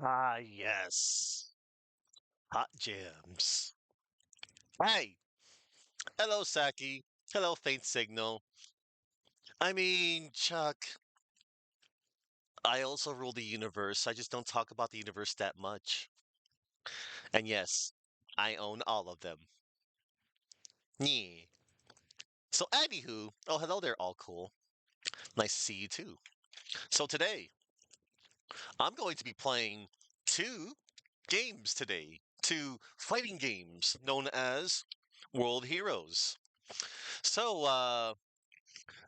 Ah, yes. Hot jams. Hey, hello, Saki. Hello, Faint Signal. Chuck, I also rule the universe. I just don't talk about the universe that much. And yes, I own all of them. Yeah. So, anywho, oh, hello there, all cool. Nice to see you too. So, today, I'm going to be playing two games today. Two fighting games known as World Heroes. So,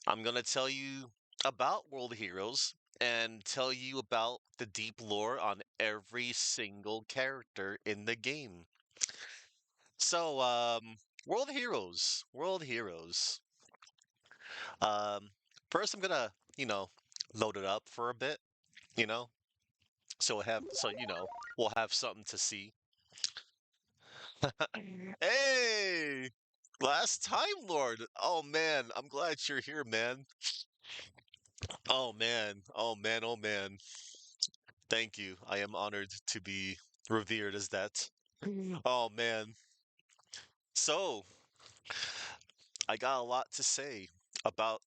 I'm going to tell you about World Heroes and tell you about the deep lore on every single character in the game. So, World Heroes, World Heroes. Um, First, I'm gonna, you know, load it up for a bit, you know, we'll have something to see. Hey, last time, Lord. Oh man, I'm glad you're here, man. Oh man, oh man, oh man. Thank you. I am honored to be revered as that. Oh man. So, I got a lot to say about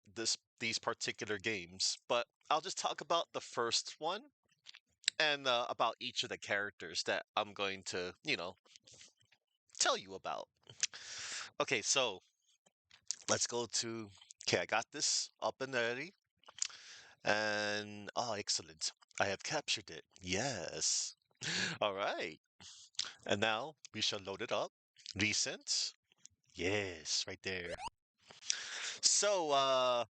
these particular games, but I'll just talk about the first one and about each of the characters that I'm going to, tell you about. Okay, so let's go to. Okay, I got this up and ready, and oh, excellent! I have captured it. Yes. All right. And now we shall load it up. Recent. Yes, right there. So,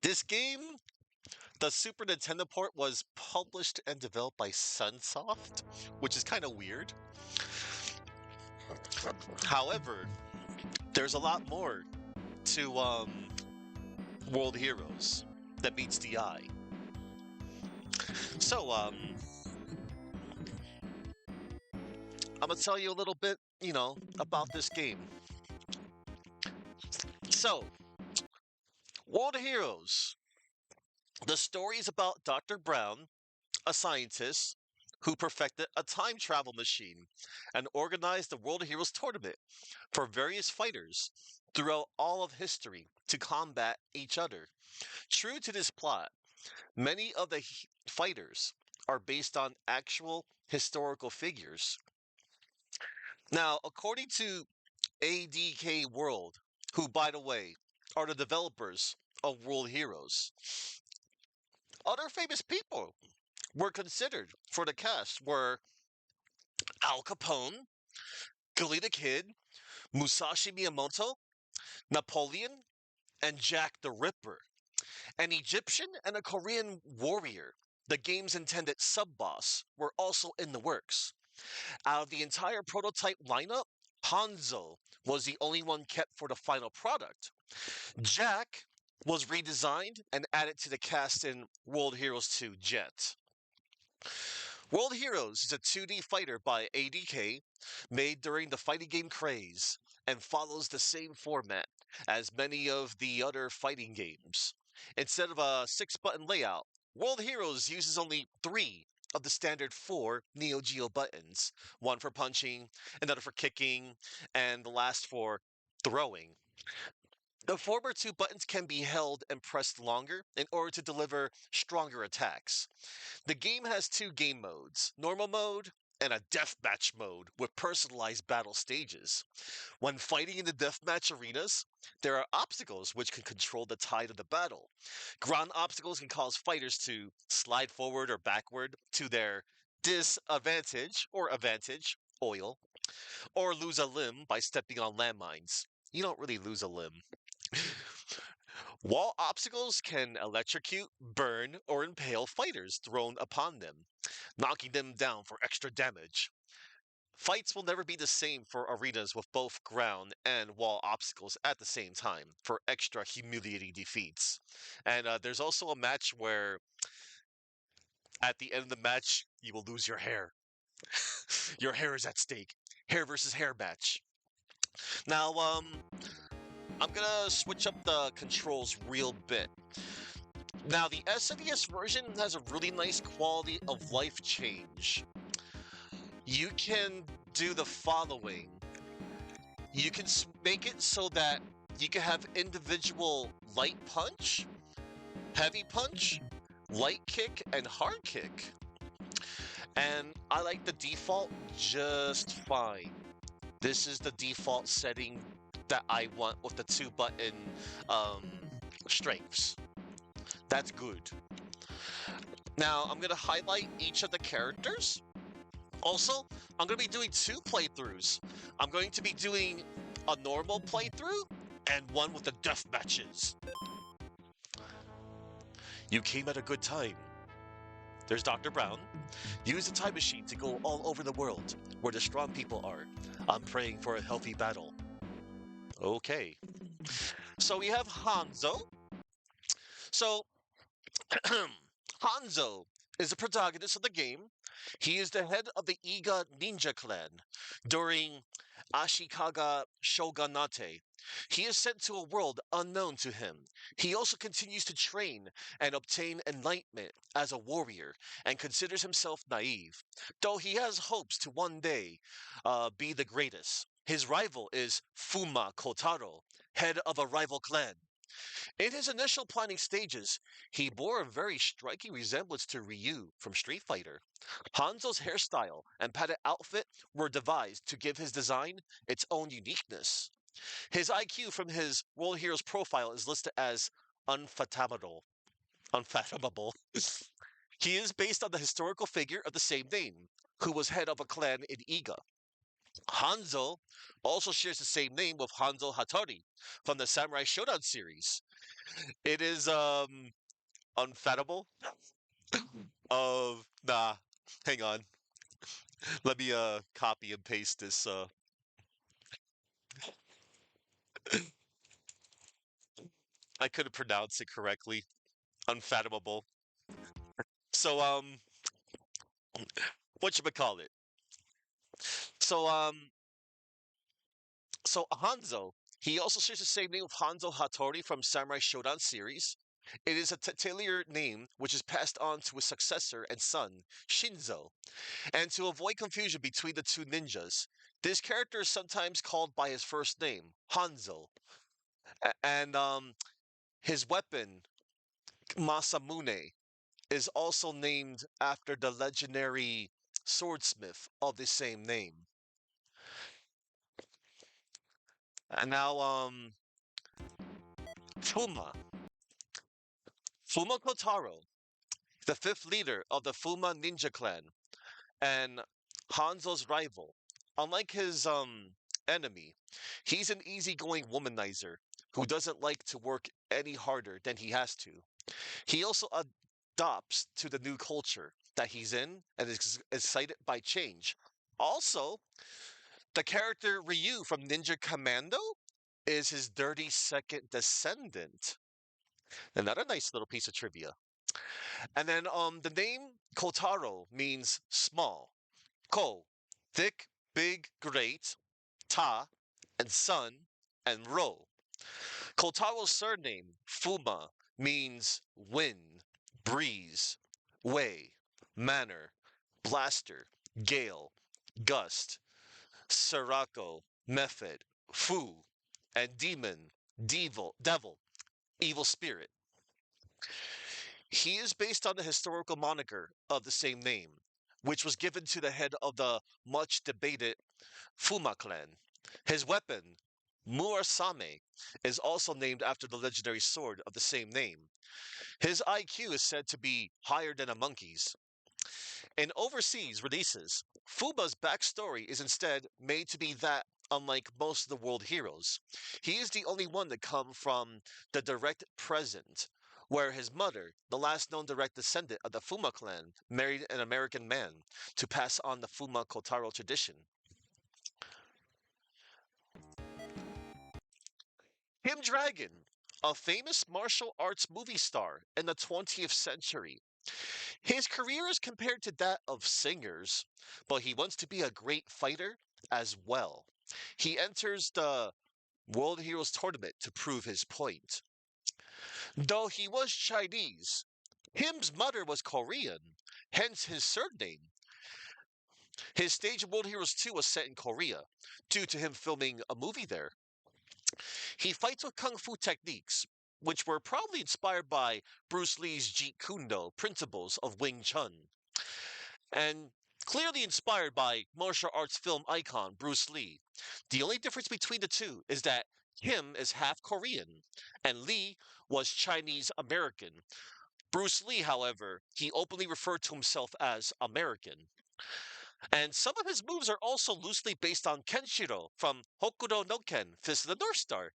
this game, the Super Nintendo port was published and developed by Sunsoft, which is kind of weird. However, there's a lot more to World Heroes that meets the eye. So, I'm gonna tell you a little bit, about this game. So, World Heroes. The story is about Dr. Brown, a scientist who perfected a time travel machine and organized the World Heroes Tournament for various fighters throughout all of history to combat each other. True to this plot, many of the fighters are based on actual historical figures. Now, according to ADK World, who, by the way, are the developers of World Heroes, other famous people were considered for the cast were Al Capone, Gilly the Kid, Musashi Miyamoto, Napoleon, and Jack the Ripper. An Egyptian and a Korean warrior, the game's intended sub-boss, were also in the works. Out of the entire prototype lineup, Hanzo was the only one kept for the final product. Jack was redesigned and added to the cast in World Heroes 2 Jet. World Heroes is a 2D fighter by ADK made during the fighting game craze and follows the same format as many of the other fighting games. Instead of a 6 button layout, World Heroes uses only 3 of the standard 4 Neo Geo buttons, one for punching, another for kicking, and the last for throwing. The former 2 buttons can be held and pressed longer in order to deliver stronger attacks. The game has 2 game modes, normal mode and a deathmatch mode with personalized battle stages. When fighting in the deathmatch arenas, there are obstacles which can control the tide of the battle. Ground obstacles can cause fighters to slide forward or backward to their disadvantage or advantage, oil, or lose a limb by stepping on landmines. You don't really lose a limb. Wall obstacles can electrocute, burn, or impale fighters thrown upon them, knocking them down for extra damage. Fights will never be the same for arenas with both ground and wall obstacles at the same time for extra humiliating defeats. And there's also a match where at the end of the match, you will lose your hair. Your hair is at stake. Hair versus hair match. Now, I'm gonna switch up the controls real bit. Now, the SNES version has a really nice quality of life change. You can do the following. You can make it so that you can have individual light punch, heavy punch, light kick, and hard kick. And I like the default just fine. This is the default setting that I want with the two button um, strengths. That's good. Now I'm going to highlight each of the characters. Also, I'm going to be doing two playthroughs. I'm going to be doing a normal playthrough and one with the death matches. You came at a good time. There's Dr. Brown. Use a time machine to go all over the world where the strong people are. I'm praying for a healthy battle. Okay. So we have Hanzo. So Hanzo is the protagonist of the game. He is the head of the Iga ninja clan during Ashikaga Shogunate. He is sent to a world unknown to him. He also continues to train and obtain enlightenment as a warrior and considers himself naive, though he has hopes to one day be the greatest. His rival is Fuma Kotaro, head of a rival clan. In his initial planning stages, he bore a very striking resemblance to Ryu from Street Fighter. Hanzo's hairstyle and padded outfit were devised to give his design its own uniqueness. His IQ from his World Heroes profile is listed as unfathomable. Unfathomable. He is based on the historical figure of the same name, who was head of a clan in Iga. Hanzo also shares the same name with Hanzo Hattori from the Samurai Shodown series. It is unfathomable. Nah, hang on. Let me copy and paste this. I couldn't pronounce it correctly. Unfathomable. So what you call it? So Hanzo. He also shares the same name with Hanzo Hattori from Samurai Shodown series. It is a titular name which is passed on to his successor and son, Shinzo. And to avoid confusion between the two ninjas, this character is sometimes called by his first name, Hanzo. And his weapon, Masamune, is also named after the legendary swordsmith of the same name. And now, Fuma. Fuma Kotaro, the fifth leader of the Fuma ninja clan, and Hanzo's rival. Unlike his enemy, he's an easygoing womanizer who doesn't like to work any harder than he has to. He also adopts to the new culture that he's in and is excited by change. Also, the character Ryu from Ninja Commando is his dirty second descendant. Another nice little piece of trivia. And then the name Kotaro means small. Ko, thick, big, great. Ta, and sun, and Ro. Kotaro's surname, Fuma, means wind, breeze, way, manner, blaster, gale, gust, Sirocco, method, Fu, and demon, devil, evil spirit. He is based on the historical moniker of the same name, which was given to the head of the much debated Fuma clan. His weapon, Murasame, is also named after the legendary sword of the same name. His IQ is said to be higher than a monkey's. In overseas releases, Fuba's backstory is instead made to be that unlike most of the world heroes. He is the only one to come from the direct present, where his mother, the last known direct descendant of the Fuma clan, married an American man to pass on the Fuma Kotaro tradition. Kim Dragon, a famous martial arts movie star in the 20th century. His career is compared to that of singers, but he wants to be a great fighter as well. He enters the World Heroes Tournament to prove his point. Though he was Chinese, Him's mother was Korean, hence his surname. His stage of World Heroes 2 was set in Korea, due to him filming a movie there. He fights with kung fu techniques, which were probably inspired by Bruce Lee's Jeet Kune Do principles of Wing Chun, and clearly inspired by martial arts film icon Bruce Lee. The only difference between the two is that Kim is half Korean, and Lee was Chinese American. Bruce Lee, however, he openly referred to himself as American. And some of his moves are also loosely based on Kenshiro from Hokuto no Ken, Fist of the North Star.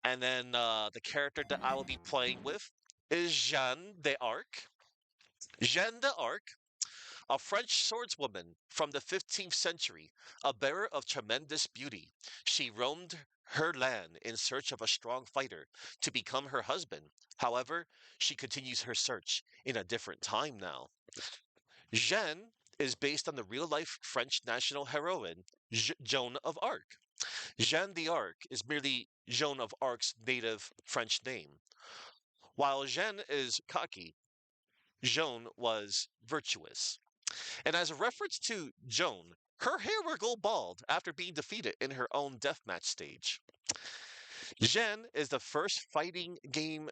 And then the character that I will be playing with is Jeanne d'Arc. Jeanne d'Arc, a French swordswoman from the 15th century, a bearer of tremendous beauty. She roamed her land in search of a strong fighter to become her husband. However, she continues her search in a different time now. Jeanne is based on the real life French national heroine, Joan of Arc. Jeanne d'Arc is merely Joan of Arc's native French name. While Jeanne is cocky, Joan was virtuous. And as a reference to Joan, her hair will go bald after being defeated in her own deathmatch stage. Jeanne is the first fighting game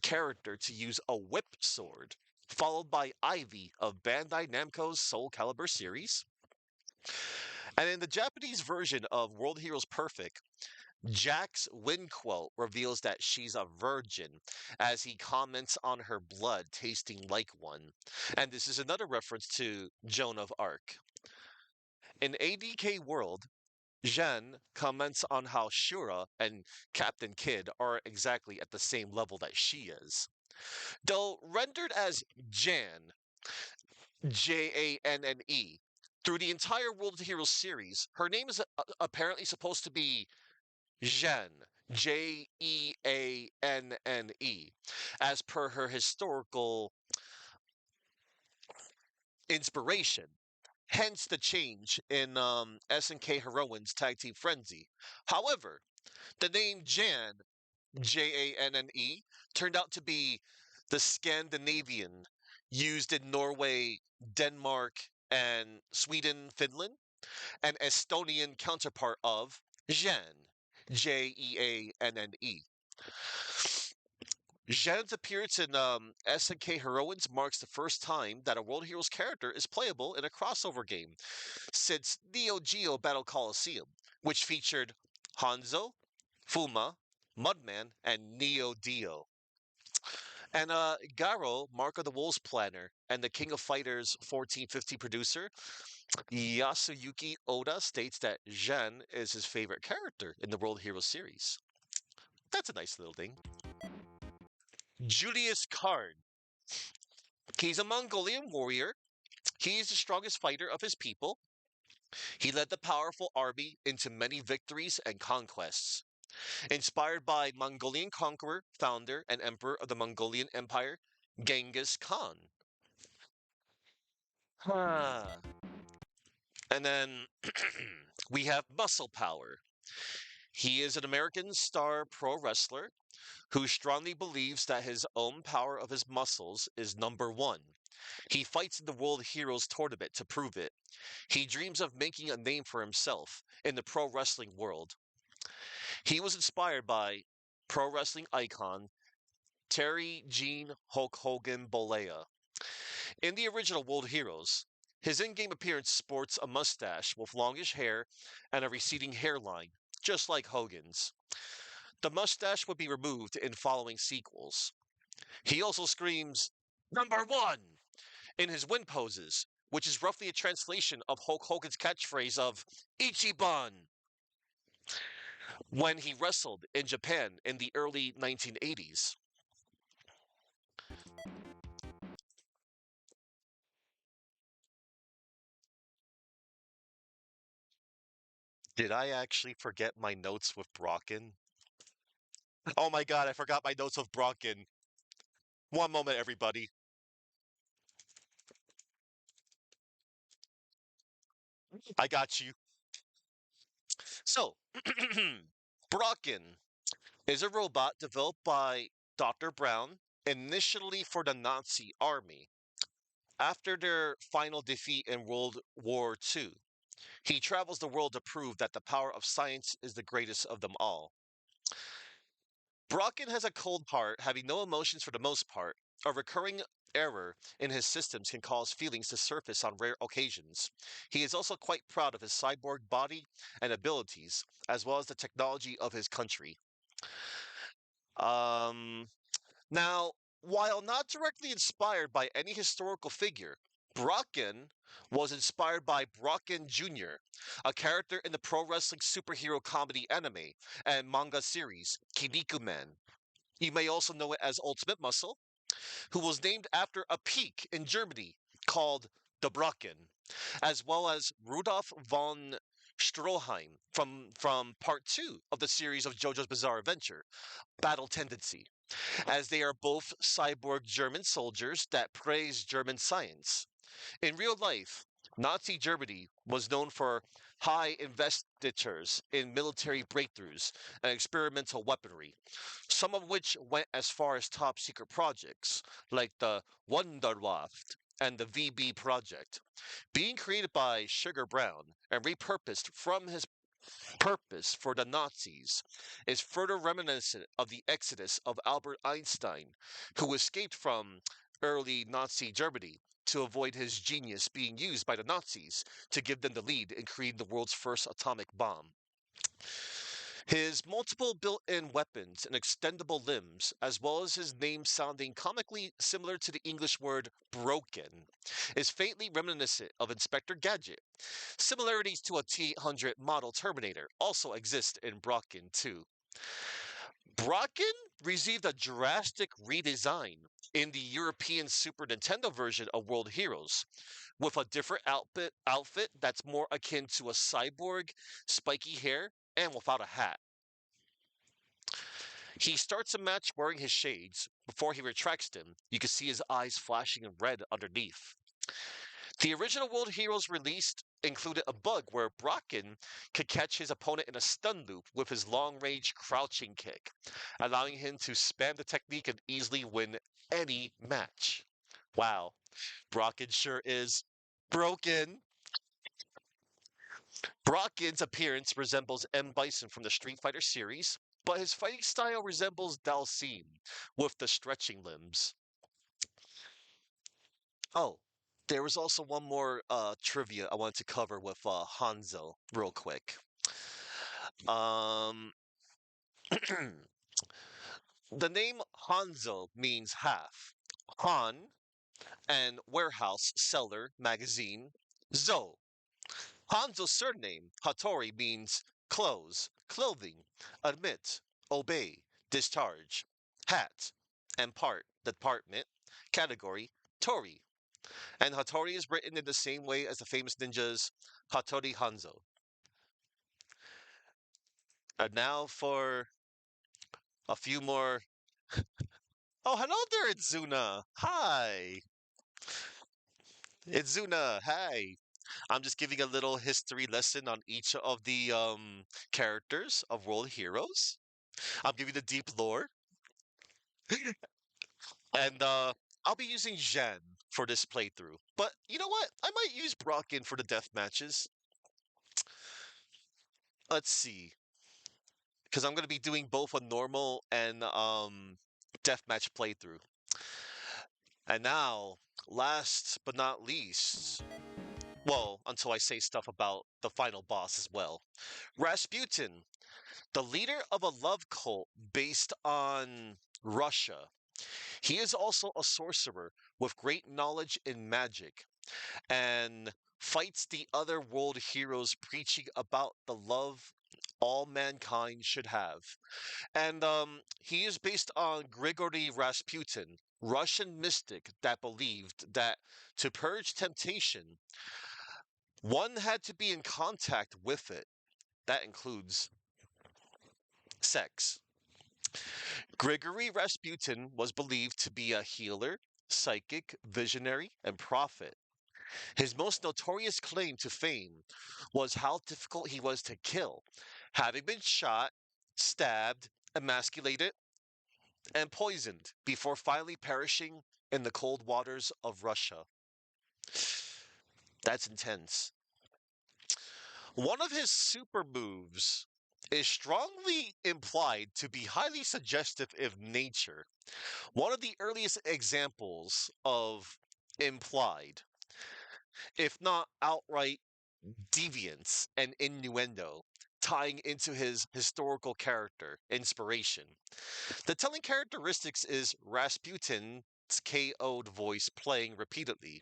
character to use a whip sword, followed by Ivy of Bandai Namco's Soul Calibur series. And in the Japanese version of World Heroes Perfect, Jack's wind quote reveals that she's a virgin as he comments on her blood tasting like one. And this is another reference to Joan of Arc. In ADK World, Jeanne comments on how Shura and Captain Kidd are exactly at the same level that she is. Though rendered as Jan, Janne, through the entire World Heroes series, her name is apparently supposed to be Jeanne, Jeanne, as per her historical inspiration. Hence the change in SNK Heroines Tag Team Frenzy. However, the name Jan, Janne, turned out to be the Scandinavian used in Norway, Denmark, and Sweden, Finland, an Estonian counterpart of Jan, Jeanne. Jan's appearance in SNK Heroines marks the first time that a World Heroes character is playable in a crossover game since Neo Geo Battle Coliseum, which featured Hanzo, Fuma, Mudman, and Neo Dio. And Garo, Mark of the Wolves planner, and the King of Fighters 1450 producer, Yasuyuki Oda states that Jan is his favorite character in the World Heroes series. That's a nice little thing. Julius Karn. He's a Mongolian warrior. He is the strongest fighter of his people. He led the powerful army into many victories and conquests. Inspired by Mongolian conqueror, founder, and emperor of the Mongolian Empire, Genghis Khan. Huh. And then we have Muscle Power. He is an American star pro wrestler who strongly believes that his own power of his muscles is number one. He fights in the World Heroes tournament to prove it. He dreams of making a name for himself in the pro wrestling world. He was inspired by pro wrestling icon Terry Gene Hulk Hogan Bolea. In the original World Heroes, his in game appearance sports a mustache with longish hair and a receding hairline, just like Hogan's. The mustache would be removed in following sequels. He also screams, "Number one!" in his win poses, which is roughly a translation of Hulk Hogan's catchphrase of Ichiban when he wrestled in Japan in the early 1980s. Did I actually forget my notes with Brocken? Oh my god, I forgot my notes with Brocken. One moment, everybody. I got you. So, Brocken. is a robot developed by Dr. Brown initially for the Nazi army. After their final defeat in World War II, he travels the world to prove that the power of science is the greatest of them all. Brocken has a cold heart, having no emotions for the most part. A recurring error in his systems can cause feelings to surface on rare occasions. He is also quite proud of his cyborg body and abilities, as well as the technology of his country. Um, Now, while not directly inspired by any historical figure, Brocken was inspired by Brocken Jr., a character in the pro wrestling superhero comedy anime and manga series Kinnikuman. Man. You may also know it as Ultimate Muscle, who was named after a peak in Germany called the Brocken, as well as Rudolf von Stroheim from part 2 of the series of JoJo's Bizarre Adventure, Battle Tendency, as they are both cyborg German soldiers that praise German science. In real life, Nazi Germany was known for high investitures in military breakthroughs and experimental weaponry, some of which went as far as top secret projects, like the Wunderwaffe and the VB project, being created by Sugar Brown and repurposed from his purpose for the Nazis is further reminiscent of the exodus of Albert Einstein, who escaped from early Nazi Germany to avoid his genius being used by the Nazis to give them the lead in creating the world's first atomic bomb. His multiple built in weapons and extendable limbs, as well as his name sounding comically similar to the English word broken, is faintly reminiscent of Inspector Gadget. Similarities to a T-800 model Terminator also exist in Brocken too. Brocken received a drastic redesign in the European Super Nintendo version of World Heroes, with a different outfit that's more akin to a cyborg, spiky hair, and without a hat. He starts a match wearing his shades. Before he retracts them, you can see his eyes flashing in red underneath. The original World Heroes released included a bug where Brocken could catch his opponent in a stun loop with his long range crouching kick, allowing him to spam the technique and easily win any match. Wow, Brocken sure is broken. Brocken's appearance resembles M. Bison from the Street Fighter series, but his fighting style resembles Dalsim with the stretching limbs. Oh, there was also one more trivia I wanted to cover with Hanzo real quick. Um, the name Hanzo means half. Han and warehouse, cellar, magazine. Zo. Hanzo's surname, Hattori, means clothes, clothing, admit, obey, discharge, hat, and part, department, category, Tori. And Hattori is written in the same way as the famous ninjas Hattori Hanzo. And now for a few more. Oh, hello there, Itzuna. Hi. Itzuna, hi. I'm just giving a little history lesson on each of the characters of World Heroes. I'm giving the deep lore. And I'll be using Janne for this playthrough. But you know what? I might use Brocken for the death matches. Let's see. Because I'm going to be doing both a normal and deathmatch playthrough. And now, last but not least, well, until I say stuff about the final boss as well, Rasputin, the leader of a love cult based on Russia. He is also a sorcerer with great knowledge in magic and fights the other world heroes preaching about the love all mankind should have. And he is based on Grigory Rasputin, Russian mystic that believed that to purge temptation, one had to be in contact with it. That includes sex. Grigory Rasputin was believed to be a healer, psychic, visionary, and prophet. His most notorious claim to fame was how difficult he was to kill, having been shot, stabbed, emasculated, and poisoned before finally perishing in the cold waters of Russia. That's intense. One of his super moves is strongly implied to be highly suggestive in nature. One of the earliest examples of implied, if not outright deviance and innuendo, tying into his historical character inspiration. The telling characteristics is Rasputin's KO'd voice playing repeatedly,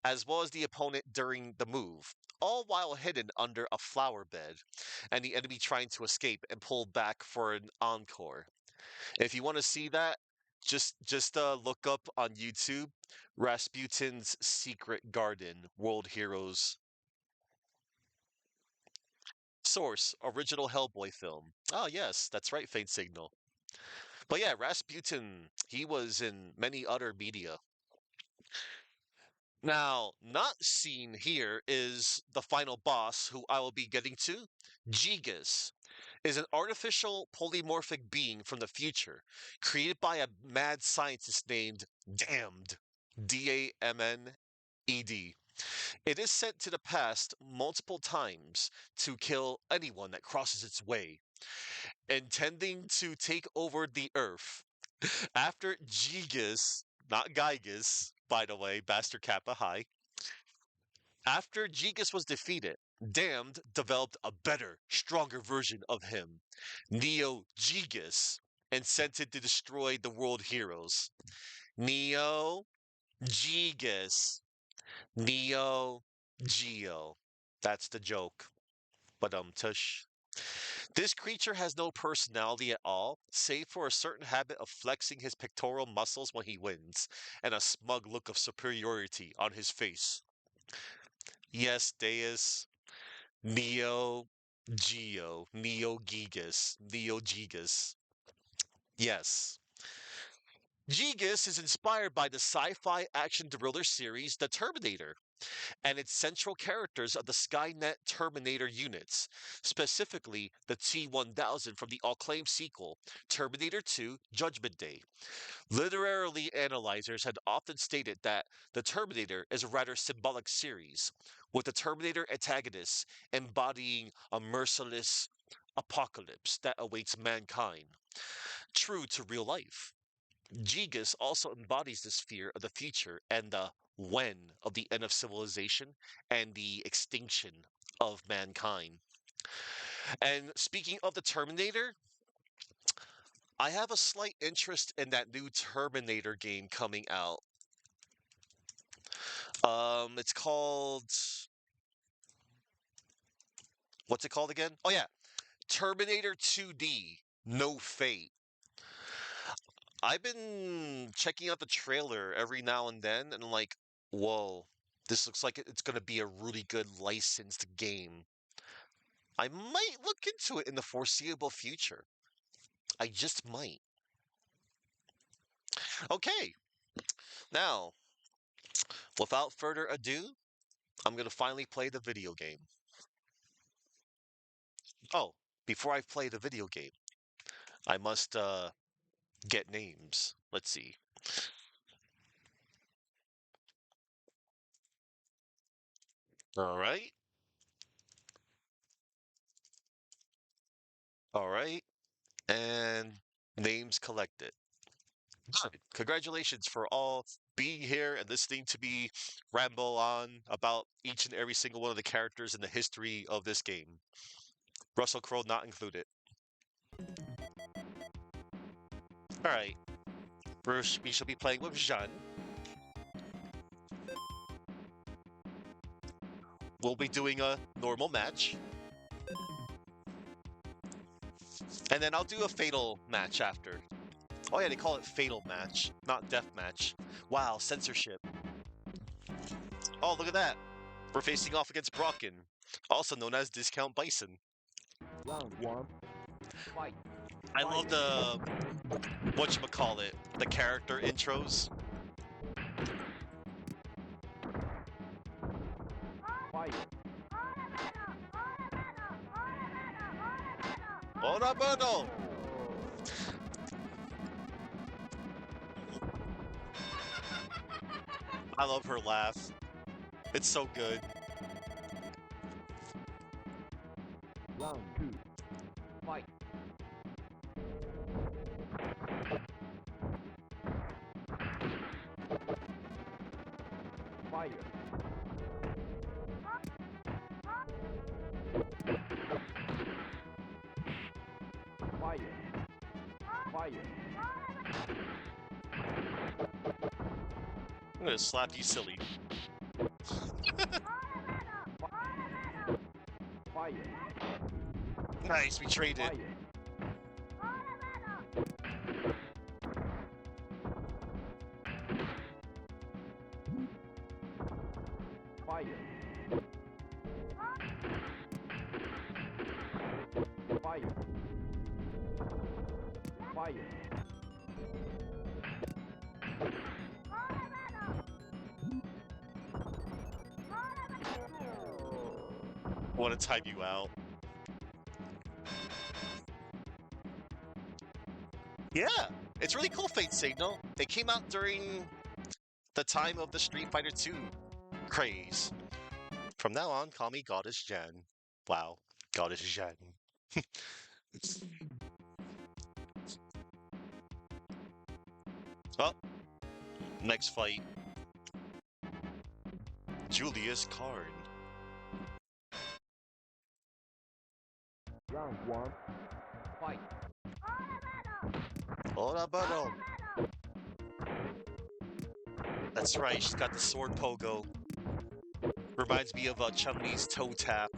as well as the opponent during the move, all while hidden under a flower bed, and the enemy trying to escape and pull back for an encore. If you want to see that, just look up on YouTube Rasputin's Secret Garden World Heroes. Source: original Hellboy film. Oh yes, that's right, Faint Signal. But yeah, Rasputin, he was in many other media. Now, not seen here is the final boss, who I will be getting to. Gigas is an artificial polymorphic being from the future, created by a mad scientist named Damned. Damned. It is sent to the past multiple times to kill anyone that crosses its way, intending to take over the Earth. After Gigas, not Gygas, by the way, Bastard Kappa High. After Gigas was defeated, Damned developed a better, stronger version of him, Neo Gigas, and sent it to destroy the world heroes. Neo Gigas. Neo Geo. That's the joke. But tush. This creature has no personality at all, save for a certain habit of flexing his pectoral muscles when he wins, and a smug look of superiority on his face. Yes, Deus. Neo Geo. Neo Gigas. Neo Gigas. Yes. Gigas is inspired by the sci-fi action thriller series The Terminator, and its central characters of the Skynet Terminator units, specifically the T-1000 from the acclaimed sequel, Terminator 2 Judgment Day. Literary analyzers had often stated that the Terminator is a rather symbolic series, with the Terminator antagonists embodying a merciless apocalypse that awaits mankind. True to real life. Gigas also embodies this fear of the future and the when of the end of civilization and the extinction of mankind. And speaking of the Terminator, I have a slight interest in that new Terminator game coming out. It's called, what's it called again? Oh yeah, Terminator 2D, No Fate. I've been checking out the trailer every now and then, and I'm like, whoa, this looks like it's going to be a really good licensed game. I might look into it in the foreseeable future. I just might. Okay, now, without further ado, I'm going to finally play the video game. Oh, before I play the video game, I must get names. Let's see. All right. All right. And names collected. Good. Congratulations for all being here and listening to me ramble on about each and every single one of the characters in the history of this game. Russell Crowe not included. All right. First, we shall be playing with Janne. We'll be doing a normal match. And then I'll do a fatal match after. Oh yeah, they call it fatal match, not death match. Wow, censorship. Oh, look at that. We're facing off against Brocken, also known as Discount Bison. Round one. Fight. I love the, whatchamacallit, the character intros. Fight. Ora mano! I love her laugh. It's so good. Round 2. Fight. Fire. Fire. Fire. I'm gonna slap you silly. Fire. Nice, we traded. Fire. Fire. Fire. Fire. I want to time you out. Yeah, it's really cool, Fate Signal. It came out during the time of the Street Fighter 2 craze. From now on, call me Goddess Jen. Wow, Goddess Jen. Oh, next fight. Julius Karn. Round 1. Fight. Ora Baro. That's right, she's got the sword pogo. Reminds me of Chun-Li's toe tap.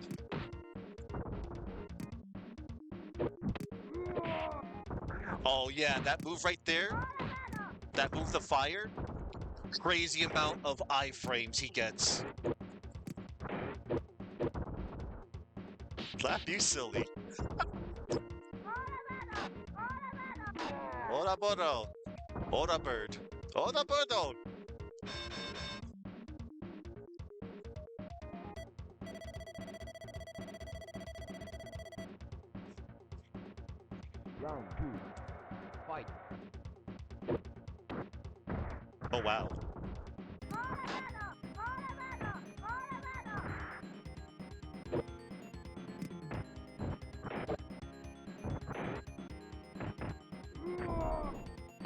Oh yeah, that move right there. That move, the fire. Crazy amount of iframes he gets. Slap you silly. Ora Boro. Ora bird. Ora birdo. Round 2. Fight. Oh wow.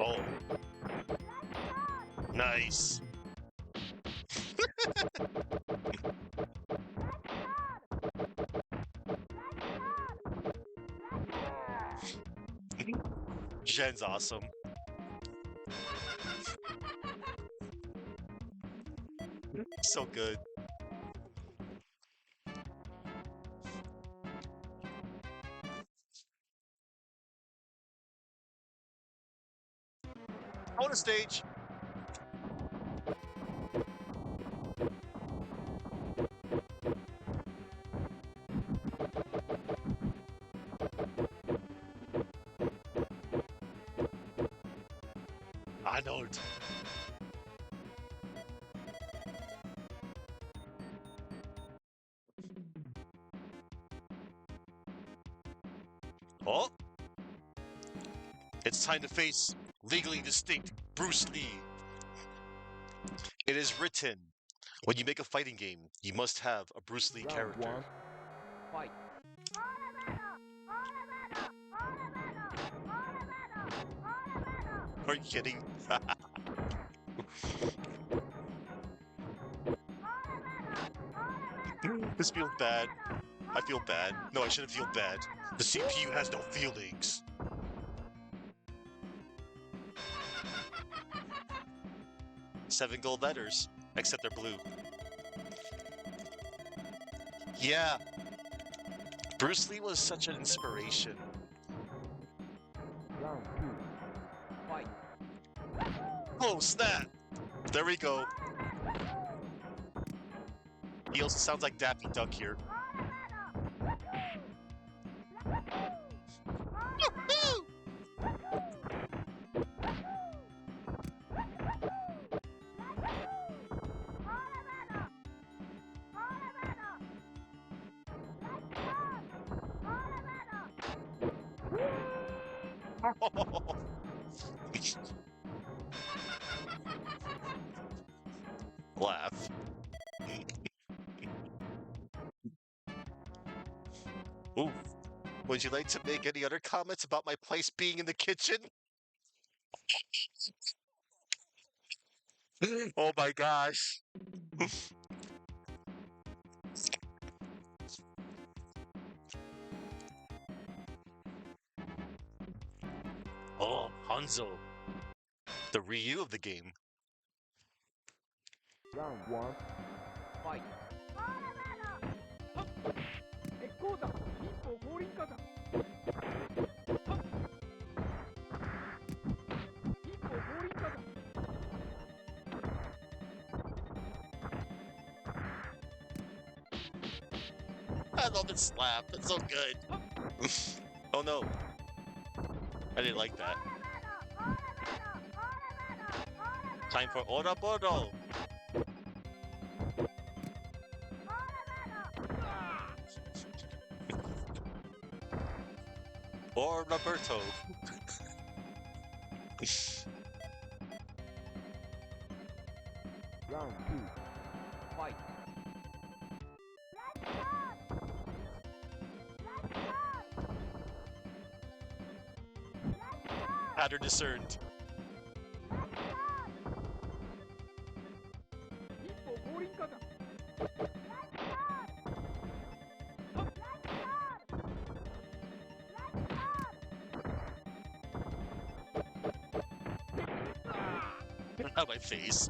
Oh. Nice. Jen's awesome. So good. Bonus stage. I know it. Oh! It's time to face legally distinct Bruce Lee. It is written, when you make a fighting game, you must have a Bruce Lee Round character. 1. Fight. Are you kidding? This feels bad. I feel bad. No, I shouldn't feel bad. The CPU has no feelings. Seven gold letters, except they're blue. Yeah. Bruce Lee was such an inspiration. Round 2. Fight. Oh, snap! There we go. He also sounds like Daffy Duck here. Laugh. Ooh. Would you like to make any other comments about my place being in the kitchen? Oh my gosh. Oh, Hanzo. The Ryu of the game. Round one. Fight. 鉄鋼山忍法降臨火山忍法降臨火山 I love the slap. It's so good. Oh no. I didn't like that. Time for Oraboro. Or Roberto. Round two. Fight. Had her discerned. 忍法降臨火山 Out of my face.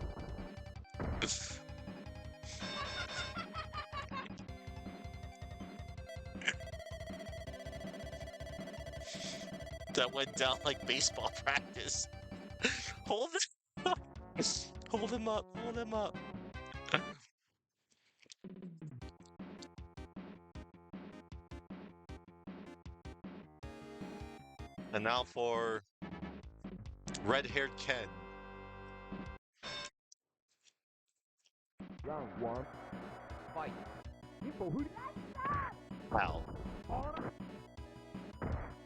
That went down like baseball practice. Hold it up. Hold him up. Hold him up. And now for red-haired Ken. Round one. Fight. 忍法降臨 Wow.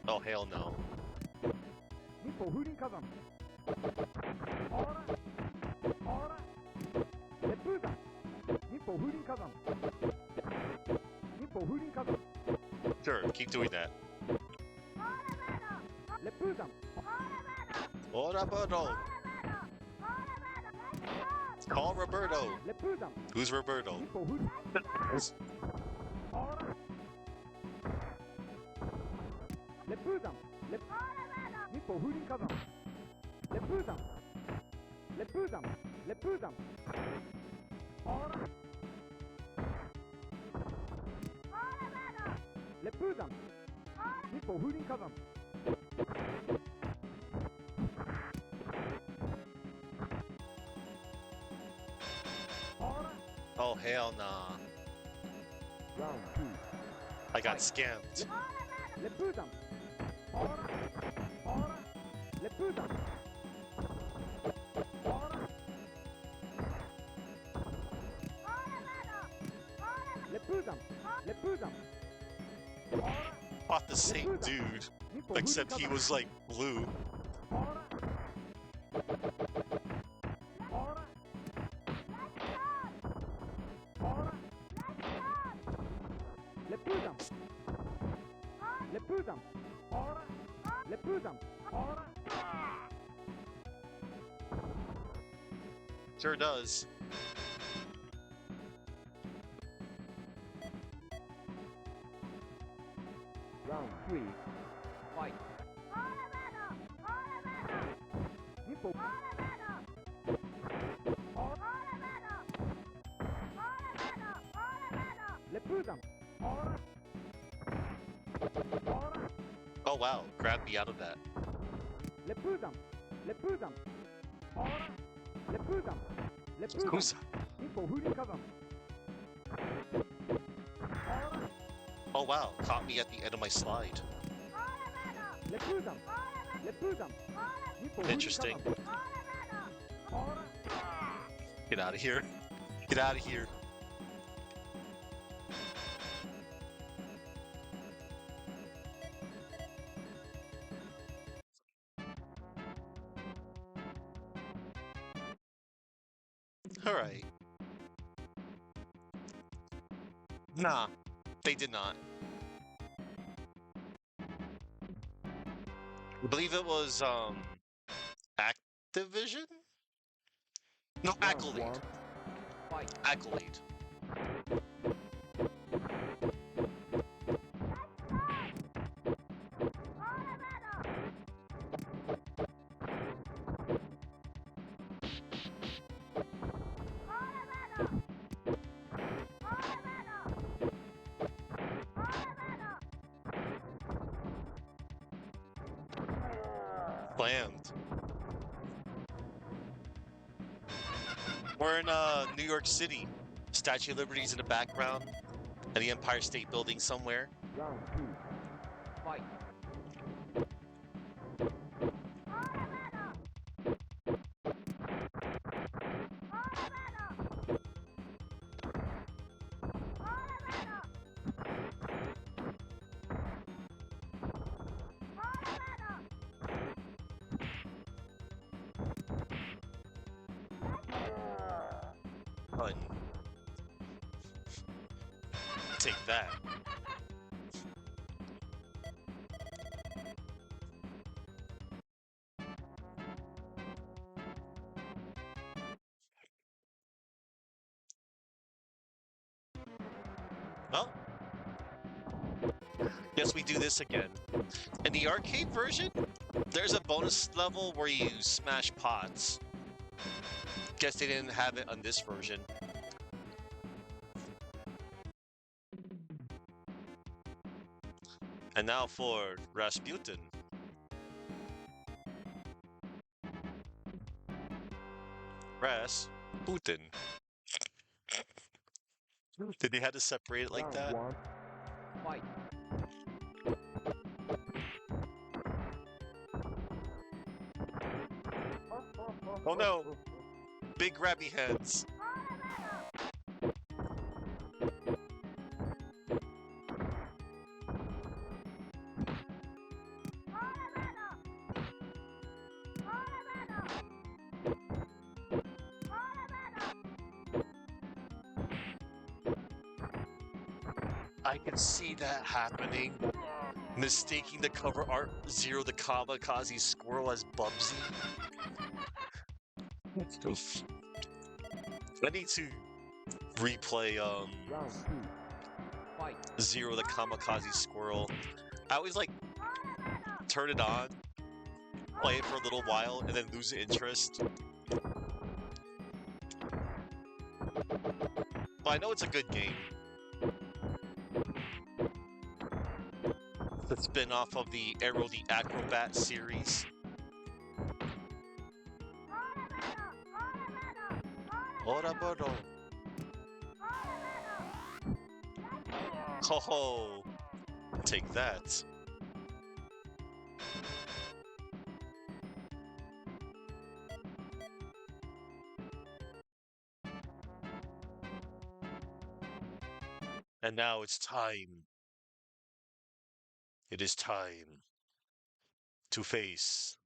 Oh, hell no. 忍法風林火山烈風山忍法風林火山忍法風林火山 Sure, keep doing that. 烈風山 Roberto. Call Roberto. 烈風山 Who's Roberto? 忍法風林烈風山忍法風林火山烈風山烈風山烈風山烈風山忍法風林火山 Oh, hell nah. Round two. I got scammed. 烈風山烈風山烈風山烈風山 Fought the same dude, except he was like blue. Sure does. Round three. Fight. Nippo. Lepuzam. Oh wow, grab me out of that. Lepuzam. Lepuzam. Lepuzam. Lepuzam. Who's... Nippo Hurikazam. Oh wow, caught me at the end of my slide. Lepuzam. Lepuzam. Nippo Interesting. Hurikazam. Get out of here. Get out of here. Alright. Nah, they did not. I believe it was Activision? No, Round one. Accolade. Fight. Accolade. Slammed. We're in New York City. Statue of Liberty's in the background, and the Empire State Building somewhere. Round two. Fight. Fun. Take that. Well, guess we do this again. In the arcade version, there's a bonus level where you smash pots. Guess they didn't have it on this version. And now for Rasputin. Rasputin. Did they have to separate it like Round that? one. Fight. Oh no! Big grabby heads. I can see that happening. Mistaking the cover art Zero the Kamikaze Squirrel as Bubsy. I need to replay Round two. Fight. Zero the Kamikaze Squirrel. I always like turn it on, play it for a little while, and then lose interest. But I know it's a good game. The spin-off of the Arrow the Acrobat series. Ora Bodo. Ho ho! Take that. And now it's time. It is time to face.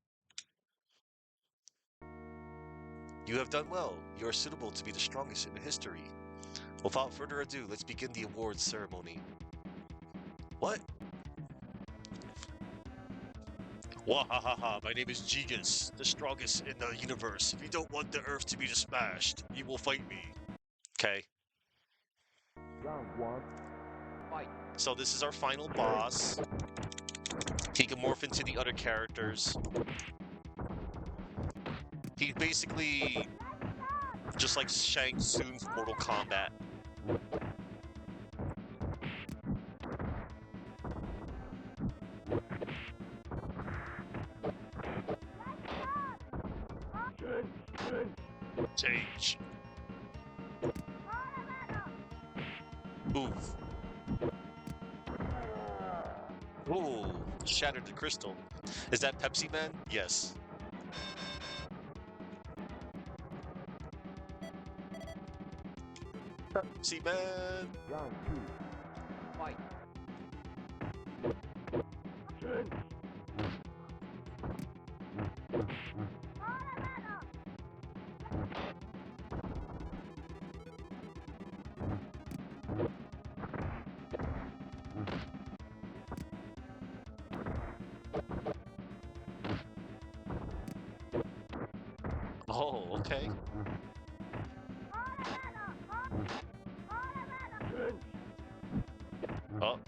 You have done well. You are suitable to be the strongest in history. Without further ado, let's begin the awards ceremony. What? Wahahaha, my name is Gigas, the strongest in the universe. If you don't want the Earth to be smashed, you will fight me. Okay. Round one. Fight. So this is our final boss. He can morph into the other characters. He's basically just like Shang Tsung's Mortal Kombat. Change. Oof. Ooh, shattered the crystal. Is that Pepsi Man? Yes. Pepsi Man. Round two. Fight. Oh, okay. Oh,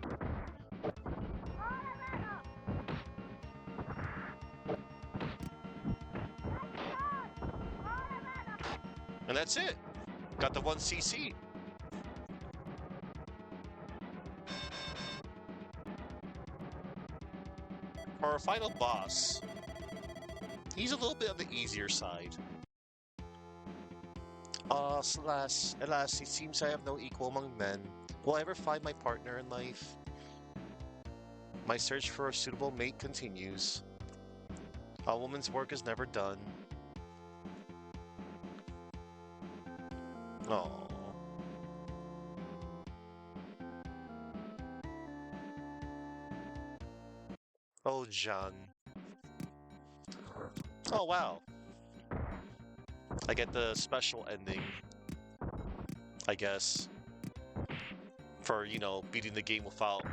and that's it. Got the 1cc. For our final boss, he's a little bit on the easier side. Alas, it seems I have no equal among men. Will I ever find my partner in life? My search for a suitable mate continues. A woman's work is never done. Oh. Oh, John. Oh, wow. I get the special ending, I guess, for, beating the game without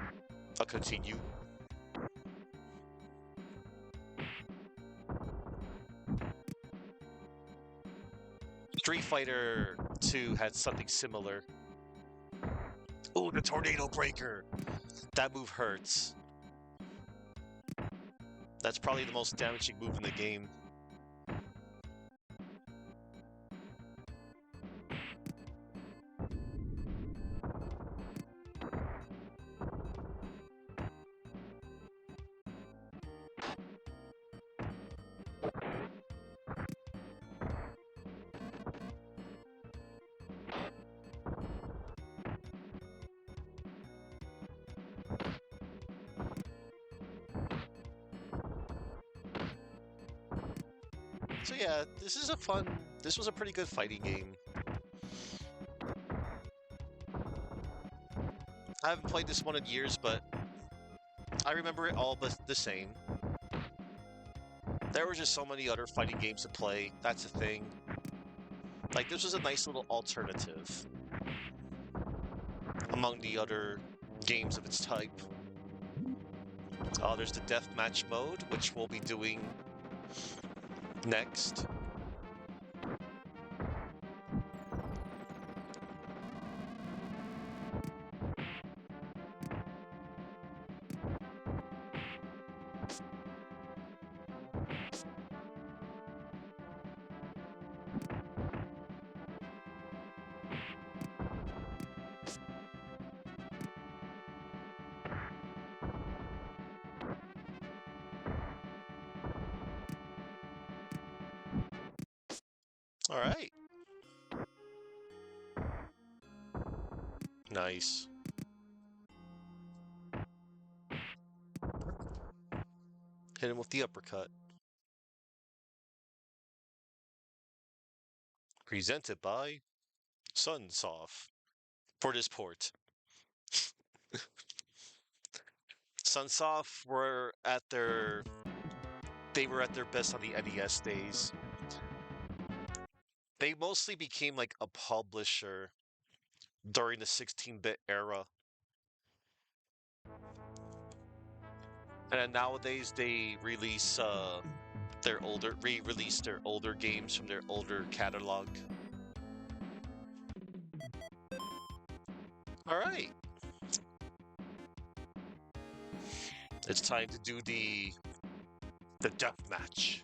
a continue. Street Fighter 2 had something similar. Ooh, the Tornado Breaker! That move hurts. That's probably the most damaging move in the game. So yeah, this was a pretty good fighting game. I haven't played this one in years, but I remember it all but the same. There were just so many other fighting games to play, that's the thing. Like, this was a nice little alternative among the other games of its type. There's the deathmatch mode, which we'll be doing next. All right. Nice. Hit him with the uppercut. Presented by Sunsoft for this port. Sunsoft they were at their best on the NES days. They mostly became like a publisher during the 16-bit era. And then nowadays they re-release their older games from their older catalog. All right. It's time to do the death match.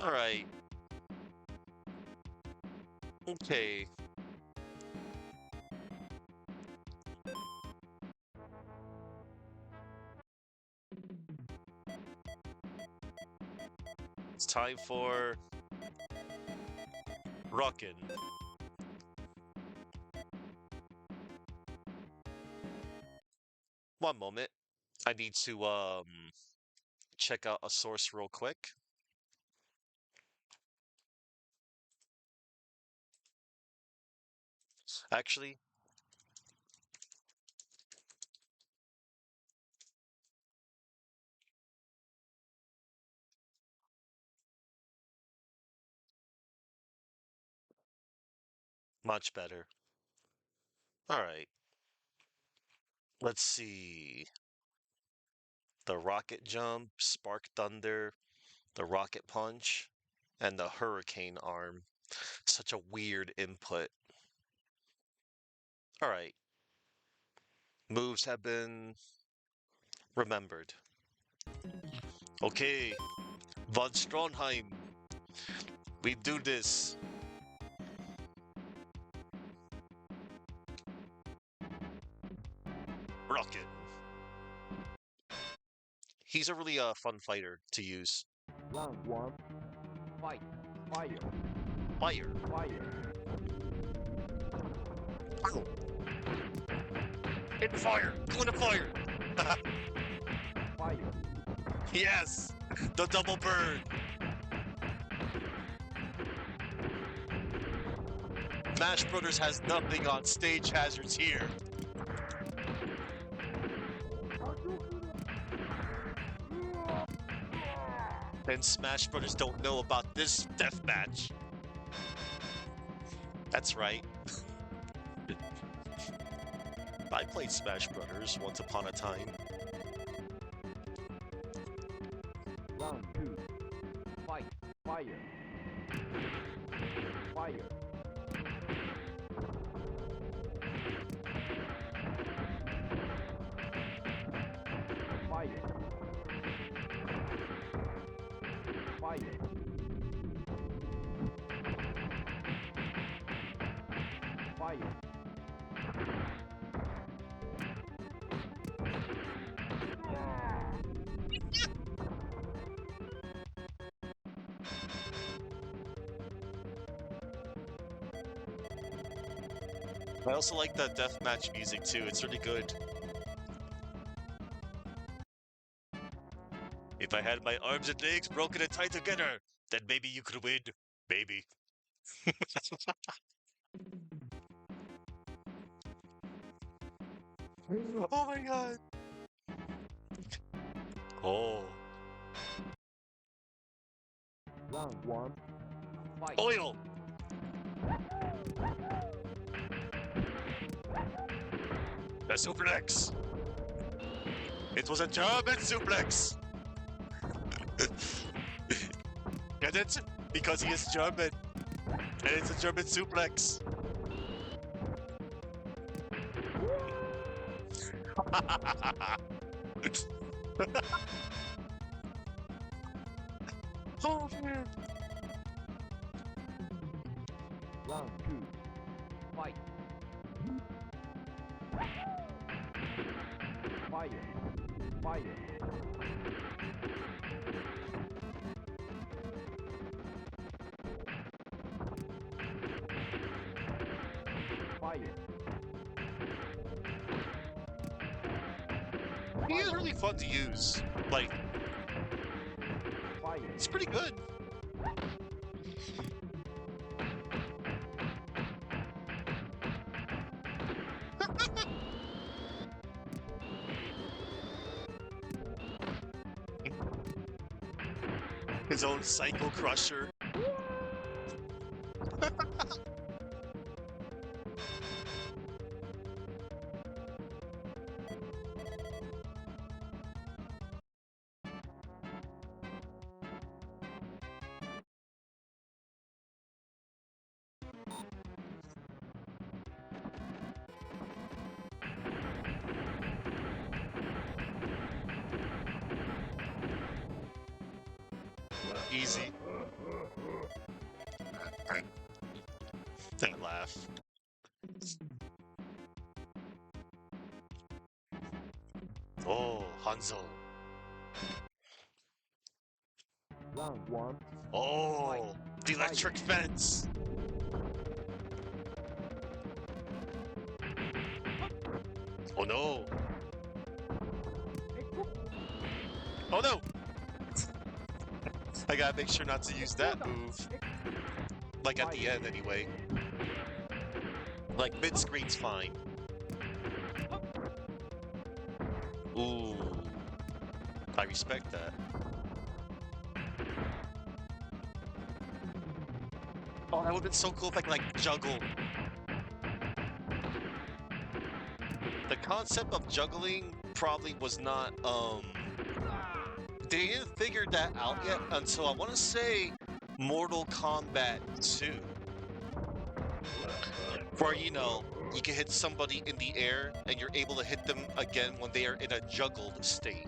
All right. Okay. It's time for Brocken. One moment. I need to check out a source real quick. Actually, much better. All right. Let's see. The rocket jump, spark thunder, the rocket punch, and the hurricane arm. Such a weird input. All right, moves have been remembered. Okay, von Stronheim, we do this. Brocken. He's a really fun fighter to use. Round one. Fight. Fire. Fire. Fire. Oh. In fire. Go into fire. Fire. Yes, the double burn. Smash Brothers has nothing on stage hazards here. And Smash Brothers don't know about this deathmatch. That's right. I played Smash Brothers once upon a time. Round two. Fight. Fire. Fire. Fire. Fire. Fire. I also like the deathmatch music too, it's really good. If I had my arms and legs broken and tied together, then maybe you could win. Maybe. Oh my god. Oh. Round one. Fight. Oil! The suplex! It was a German suplex! Get it? Because he is German. And it's a German suplex. Oh man. Round two. Fight. Fire. Fire. Fire. He is really fun to use. Like, Fire. it's pretty good. His own Cycle Crusher. Easy. That laugh. Oh, Hanzo. Round one. Oh, the electric fence. Oh no. Oh no. I gotta make sure not to use that move. Like at the end anyway. Like mid-screen's fine. Ooh. I respect that. Oh, that would've been so cool if I could like juggle. The concept of juggling probably was not they didn't figure that out yet until I want to say Mortal Kombat 2, where you can hit somebody in the air and you're able to hit them again when they are in a juggled state.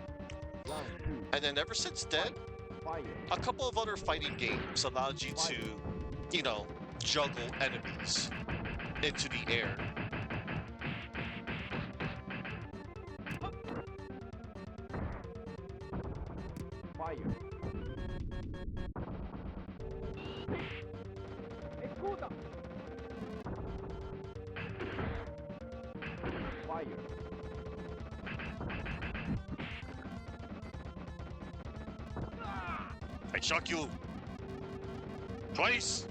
Round two. And then ever since then, Fire. a couple of other fighting games allowed you to, juggle enemies into the air. Fire. Escuta. Fire. I shock you twice.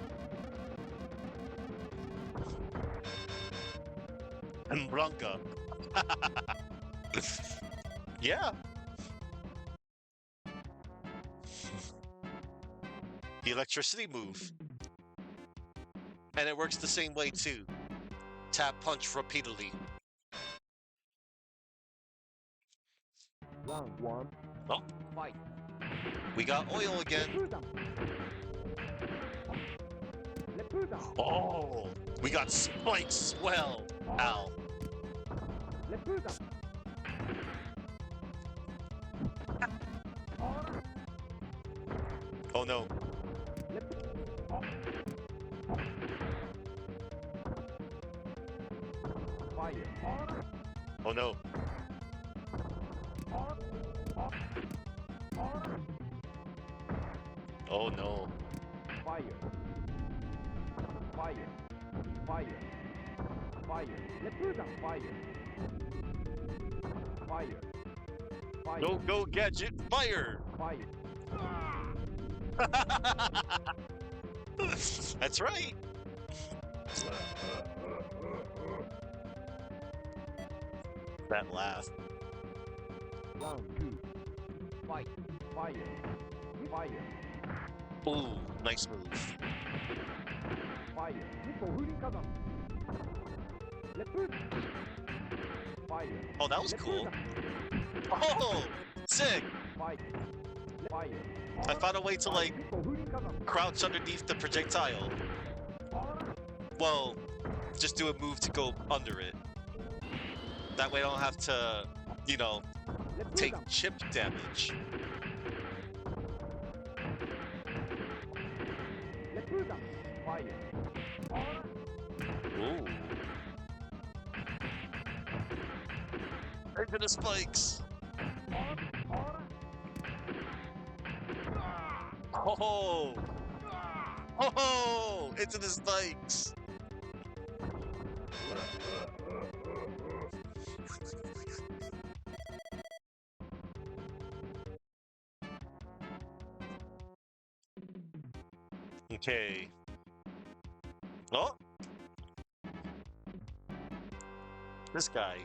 And Blanca. Yeah. The electricity move. And it works the same way too. Tap punch repeatedly. Round one. Oh, Fight. we got oil again. Lepuda. Oh, we got spikes swell. Ow. Lepuda. Oh no. Fire. Oh no. Oh no. Fire. Fire. Fire. Fire. Lepuda. Fire. Fire. Fire. Go gadget fire. Fire. That's right. That laugh. Round two. Fight. Fire. Fire. Ooh, nice move. Fire. Nippo Hurikazan. Lepuda. Fire. Oh, that was cool. Lepuda. Oh, sick. Fire. Fire. I found a way to Nippo Hurikazan. crouch underneath the projectile. Well, just do a move to go under it. That way I don't have to, take Lepuda. chip damage. Lepuda. Fire. Ooh. Into the spikes. Oh, oh, into the spikes. Okay. Oh, this guy.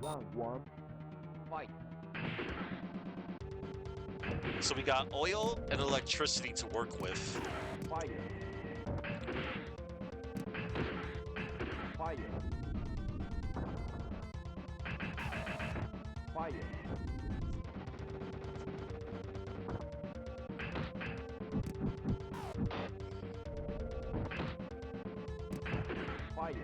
Round one. Fight. So we got oil and electricity to work with. Fire. Fire. Fire. Fire.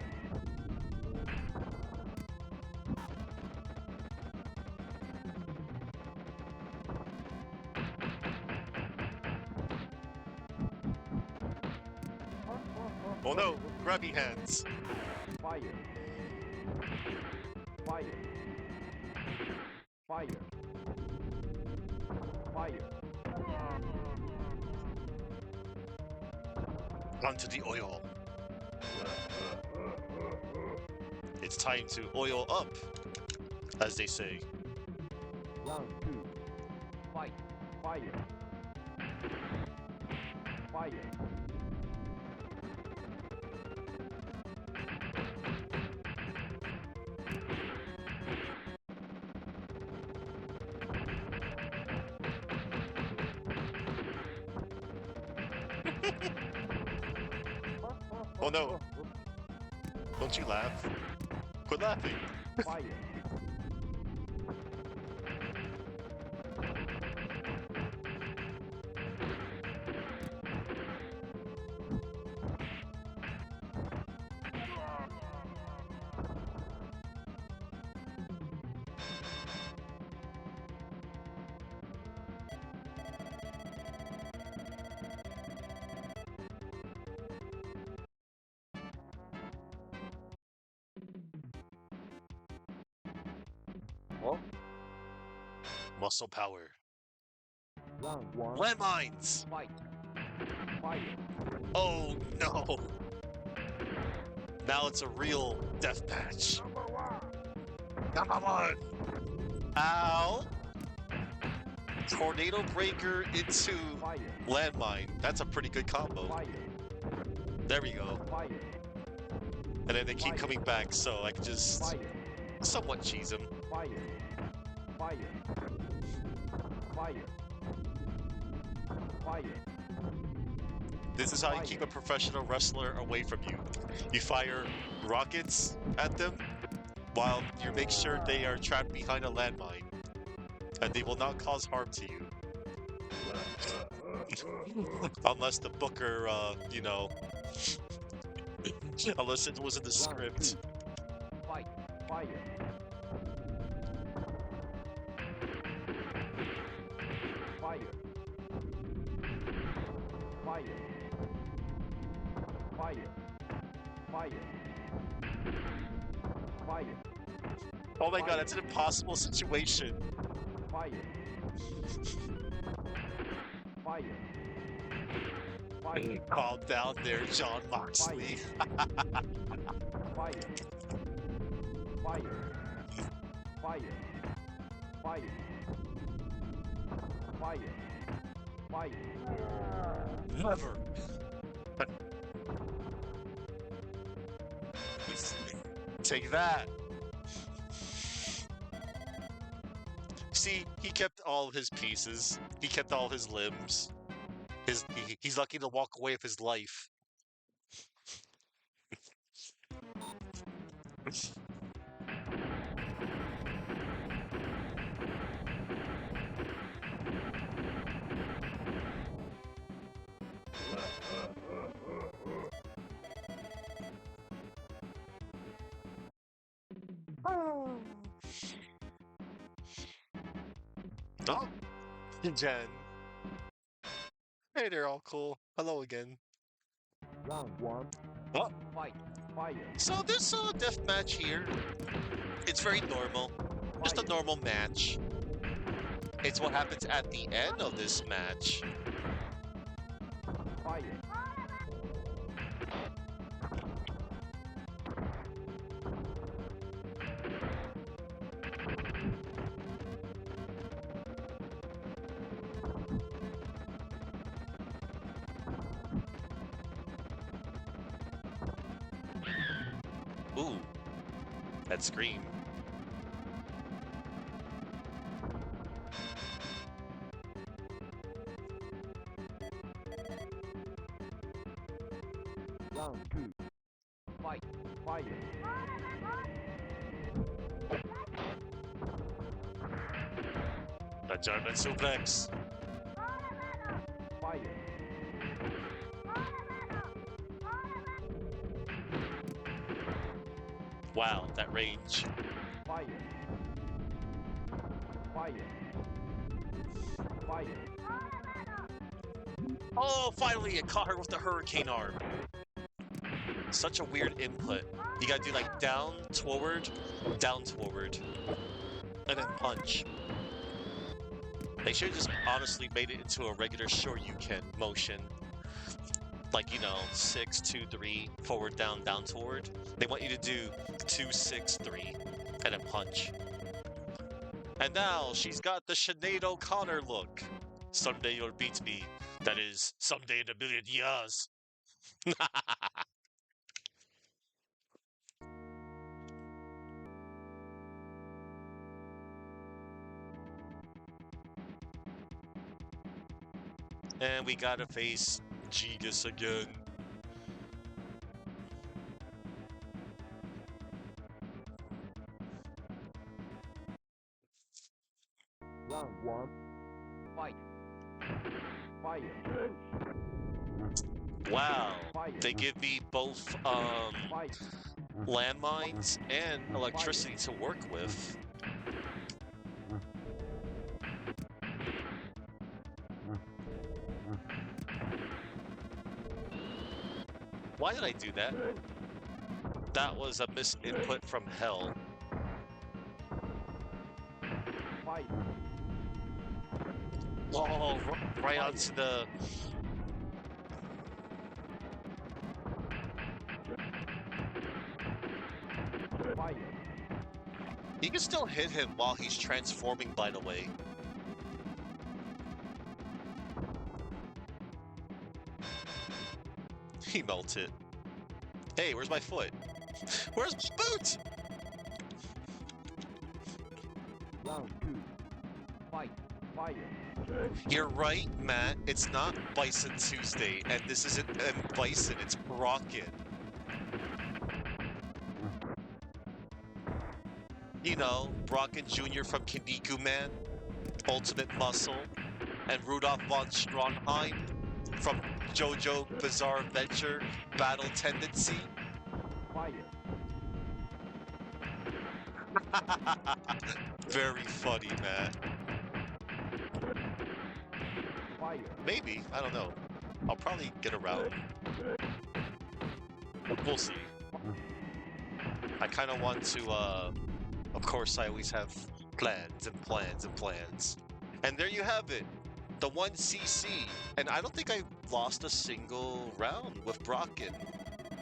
Oh no, grabby hands. Fire. Fire. Fire. Fire. Onto the oil. It's time to oil up, as they say. Round two. Fight. Fire. Fire. Oh no. Don't you laugh. Quit laughing. Fire. Oh. Muscle power. Round one. Landmines! Fight. Fire. Oh no! Now it's a real death match. Number one! Ow! Tornado Breaker into Fire. Landmine. That's a pretty good combo. Fire. There we go. Fire. And then they keep coming back, so I can just Fire. somewhat cheese them. Fire. Fire. Fire. Fire. This is how you keep a professional wrestler away from you. You fire rockets at them while you make sure they are trapped behind a landmine. And they will not cause harm to you. Unless the booker, you know... unless it was in the script. Fight. Fire. Fire. Fire. Fire. Fire. Fire. Oh my god, that's an impossible situation. Fire. Fire. Fire. Calm down there, John Moxley. Fire. Fire. Fire. Fire. Fire. Fire. Never. Take that. See, he kept all his pieces. He kept all his limbs. He's lucky to walk away with his life. Oh, Jen. Hey, they're all cool. Hello again. Round one. Oh. Fight. Fire. So this death match here, it's very normal. Just a normal match. It's what happens at the end of this match. Fire. Ooh, that scream. Round two. Fight. Fire. The German suplex. Fire. Wow, that range. Fire. Fire. Fire. Oh, finally it caught her with the hurricane arm. Such a weird input. You gotta do like down, toward, and then punch. They should have just honestly made it into a regular Shoryuken motion. Like, you know, 6, 2, 3, forward, down, toward. They want you to do 2, 6, 3, and then punch. And now she's got the Sinead O'Connor look. Someday you'll beat me. That is, someday in a million years. And we gotta face Gigas again. Round one. Fight. Fire. Wow, Fire. they give me both Fight. landmines and electricity to work with. Why did I do that? That was a misinput from hell. Fire. Oh, right Fire. onto the. Fire. You can still hit him while he's transforming, by the way. He melted. Hey, where's my foot? Where's my boot? Round 2. Fight. Fire. You're right, Matt. It's not Bison Tuesday, and this isn't Bison, it's Brocken. You know, Brocken Jr. from Kinniku Man, Ultimate Muscle, and Rudolph von Strongheim from JoJo Bizarre Adventure, Battle Tendency. Fire. Very funny, Matt. Fire. Maybe, I don't know. I'll probably get around. We'll see. I kind of want to, of course, I always have plans and plans and plans. And there you have it, the 1cc. And I don't think I lost a single round with Brocken.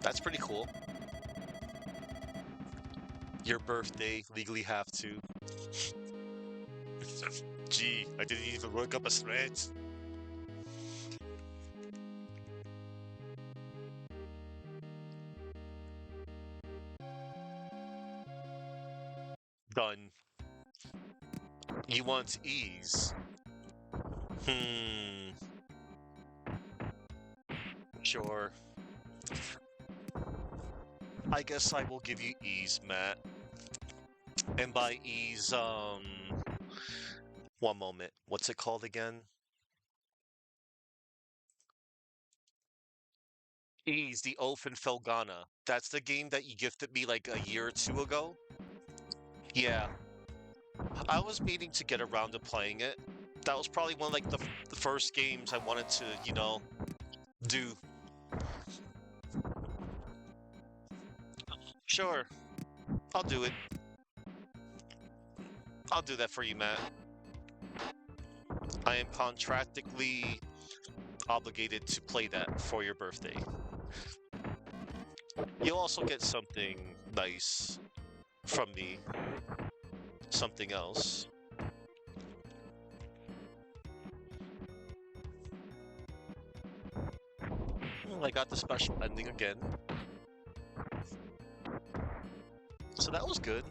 That's pretty cool. Your birthday, legally have to. Gee, I didn't even look up a thread. Done. You want ease? Hmm. Sure. I guess I will give you ease, Matt. And by ease, one moment. What's it called again? Ease, the Oath in Felgana. That's the game that you gifted me like a year or two ago? Yeah. I was meaning to get around to playing it. That was probably one of like the first games I wanted to, do. Sure, I'll do it. I'll do that for you, Matt. I am contractually obligated to play that for your birthday. You'll also get something nice from me. Something else. Well, I got the special ending again. So that was good.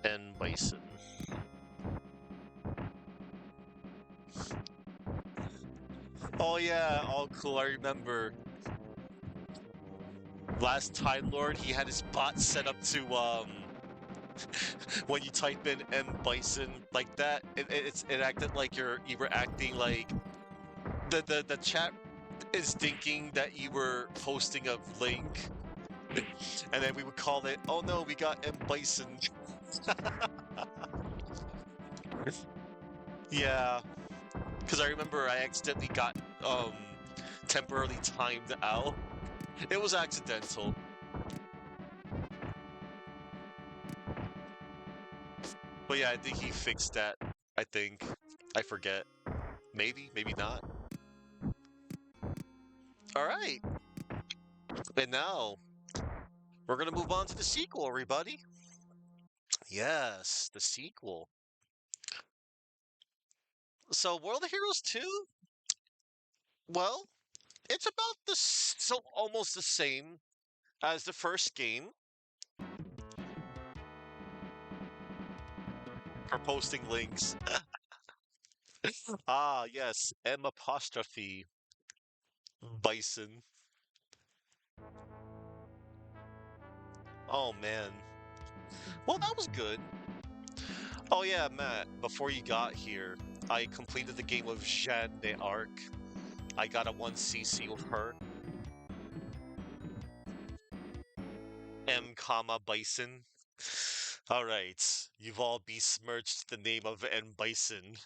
And Bison. Oh yeah, all cool, I remember. Last Time Lord, he had his bot set up to, when you type in M Bison like that, it acted like you were acting like the chat is thinking that you were posting a link, and then we would call it, oh no, we got M Bison. Yeah, because I remember I accidentally got temporarily timed out. It was accidental. But yeah, I think he fixed that. I think. I forget. Maybe, maybe not. Alright. And now, we're gonna move on to the sequel, everybody. Yes, the sequel. So, World of Heroes 2? Well, it's about so almost the same as the first game for posting links. Ah, yes, M apostrophe Bison. Oh man. Well, that was good. Oh yeah, Matt, before you got here, I completed the game of Janne arc. I got a 1cc with her. M comma Bison. Alright, you've all besmirched the name of M Bison.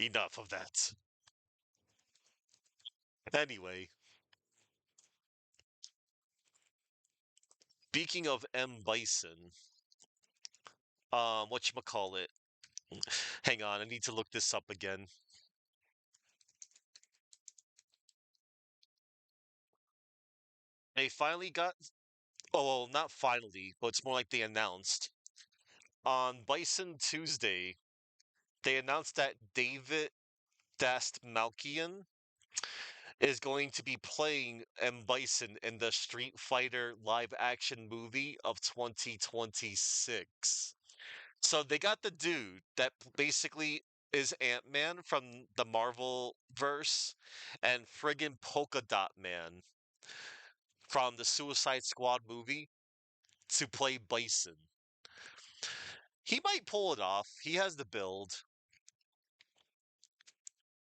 Enough of that. Anyway, speaking of M. Bison, whatchamacallit? Hang on, I need to look this up again. They finally got, oh, well, not finally, but it's more like they announced. On Bison Tuesday, they announced that David Dastmalchian is going to be playing M. Bison in the Street Fighter live action movie of 2026. So they got the dude that basically is Ant-Man from the Marvel verse and friggin' Polka Dot Man from the Suicide Squad movie to play Bison. He might pull it off. He has the build.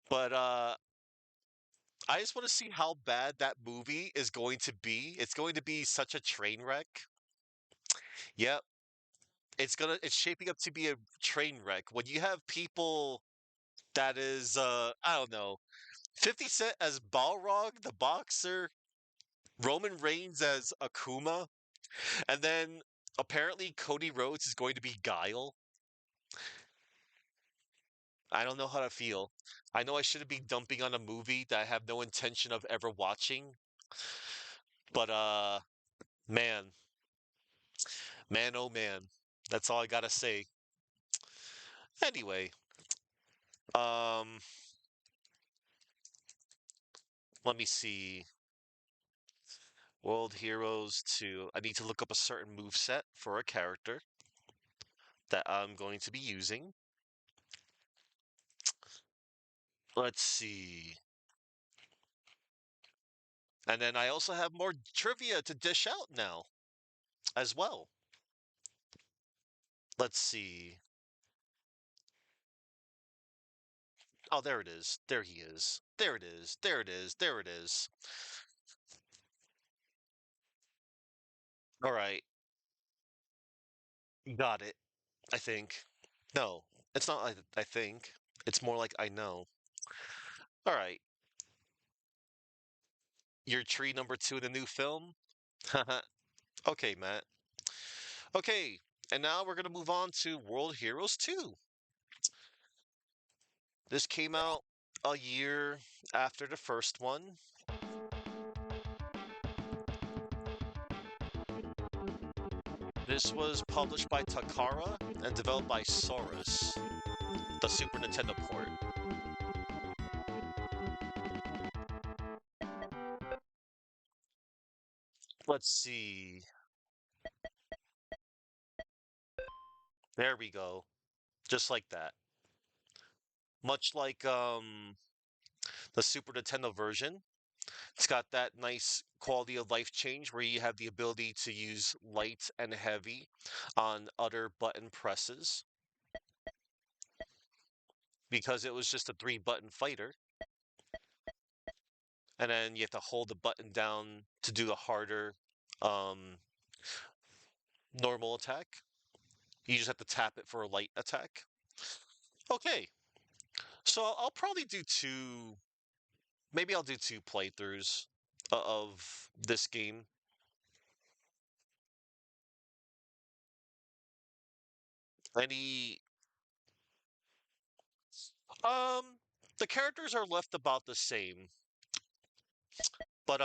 But I just want to see how bad that movie is going to be. It's going to be such a train wreck. Yep. It's shaping up to be a train wreck. When you have people that is I don't know, 50 Cent as Balrog, the boxer, Roman Reigns as Akuma, and then apparently Cody Rhodes is going to be Guile. I don't know how to feel. I know I shouldn't be dumping on a movie that I have no intention of ever watching, but man, man oh man. That's all I got to say. Anyway, um let me see. World Heroes 2. I need to look up a certain move set for a character that I'm going to be using. Let's see. And then I also have more trivia to dish out now as well. Let's see. Oh, there it is. There he is. There it is. There it is. There it is. All right. Got it. I think. No, it's not I think. It's more like I know. All right. Your tree number two in the new film? Okay, Matt. Okay. And now we're going to move on to World Heroes 2. This came out a year after the first one. This was published by Takara and developed by Saurus, the Super Nintendo port. Let's see. There we go. Just like that. Much like the Super Nintendo version, it's got that nice quality of life change where you have the ability to use light and heavy on other button presses because it was just a three-button fighter. And then you have to hold the button down to do the harder um, normal attack. You just have to tap it for a light attack. Okay, so I'll probably do two. Maybe I'll do two playthroughs of this game. Any um, the characters are left about the same, but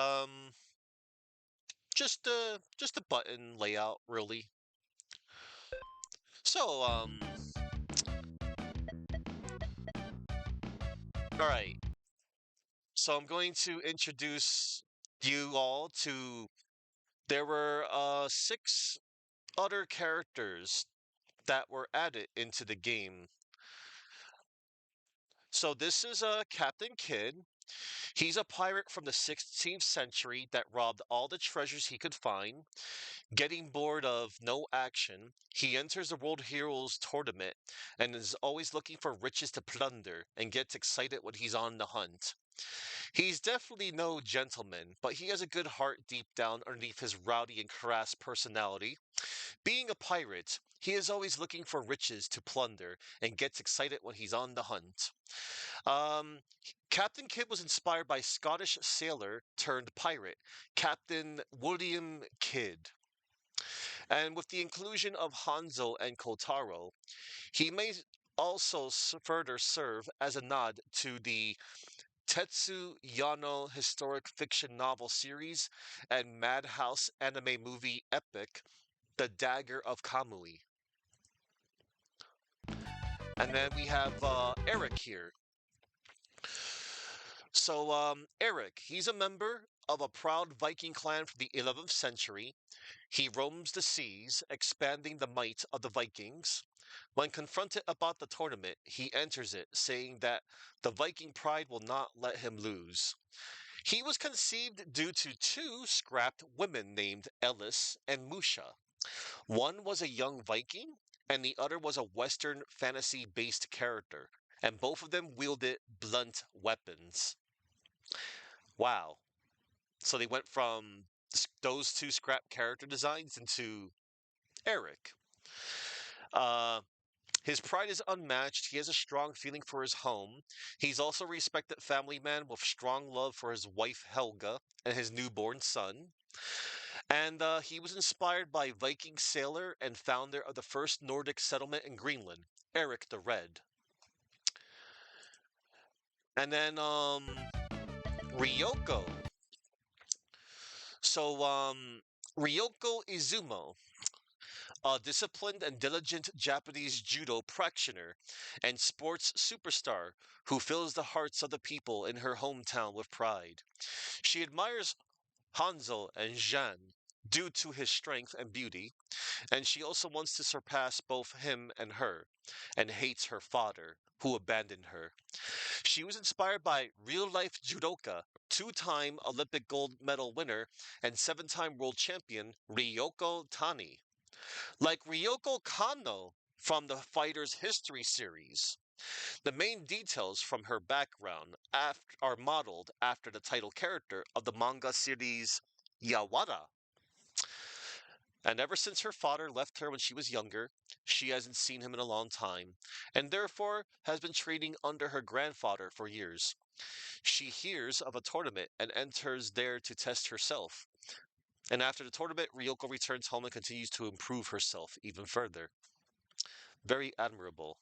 just the button layout really. So all right. So I'm going to introduce you all to. There were six other characters that were added into the game. So this is Captain Kidd. He's a pirate from the 16th century that robbed all the treasures he could find. Getting bored of no action, he enters the World Heroes tournament and is always looking for riches to plunder and gets excited when he's on the hunt. He's definitely no gentleman, but he has a good heart deep down underneath his rowdy and crass personality. Being a pirate, he is always looking for riches to plunder and gets excited when he's on the hunt. Captain Kidd was inspired by Scottish sailor turned pirate, Captain William Kidd. And with the inclusion of Hanzo and Kotaro, he may also further serve as a nod to the Tetsu Yano historic fiction novel series and Madhouse anime movie epic, The Dagger of Kamui. And then we have Eric here. So, Eric, he's a member of a proud Viking clan from the 11th century. He roams the seas, expanding the might of the Vikings. When confronted about the tournament, he enters it, saying that the Viking pride will not let him lose. He was conceived due to two scrapped women named Ellis and Musha. One was a young Viking, and the other was a Western fantasy based character, and both of them wielded blunt weapons. Wow. So they went from those two scrap character designs into Eric. Uh, his pride is unmatched. He has a strong feeling for his home. He's also a respected family man with strong love for his wife Helga and his newborn son. And he was inspired by Viking sailor and founder of the first Nordic settlement in Greenland, Eric the Red. And then Ryoko. So Ryoko Izumo, a disciplined and diligent Japanese judo practitioner and sports superstar who fills the hearts of the people in her hometown with pride. She admires Hanzo and Janne due to his strength and beauty, and she also wants to surpass both him and her, and hates her father, who abandoned her. She was inspired by real life judoka, two-time Olympic gold medal winner, and seven-time world champion Ryoko Tani. Like Ryoko Kanno from the Fighter's History series. The main details from her background are modeled after the title character of the manga series Yawara. And ever since her father left her when she was younger, she hasn't seen him in a long time, and therefore has been training under her grandfather for years. She hears of a tournament and enters there to test herself. And after the tournament, Ryoko returns home and continues to improve herself even further. Very admirable.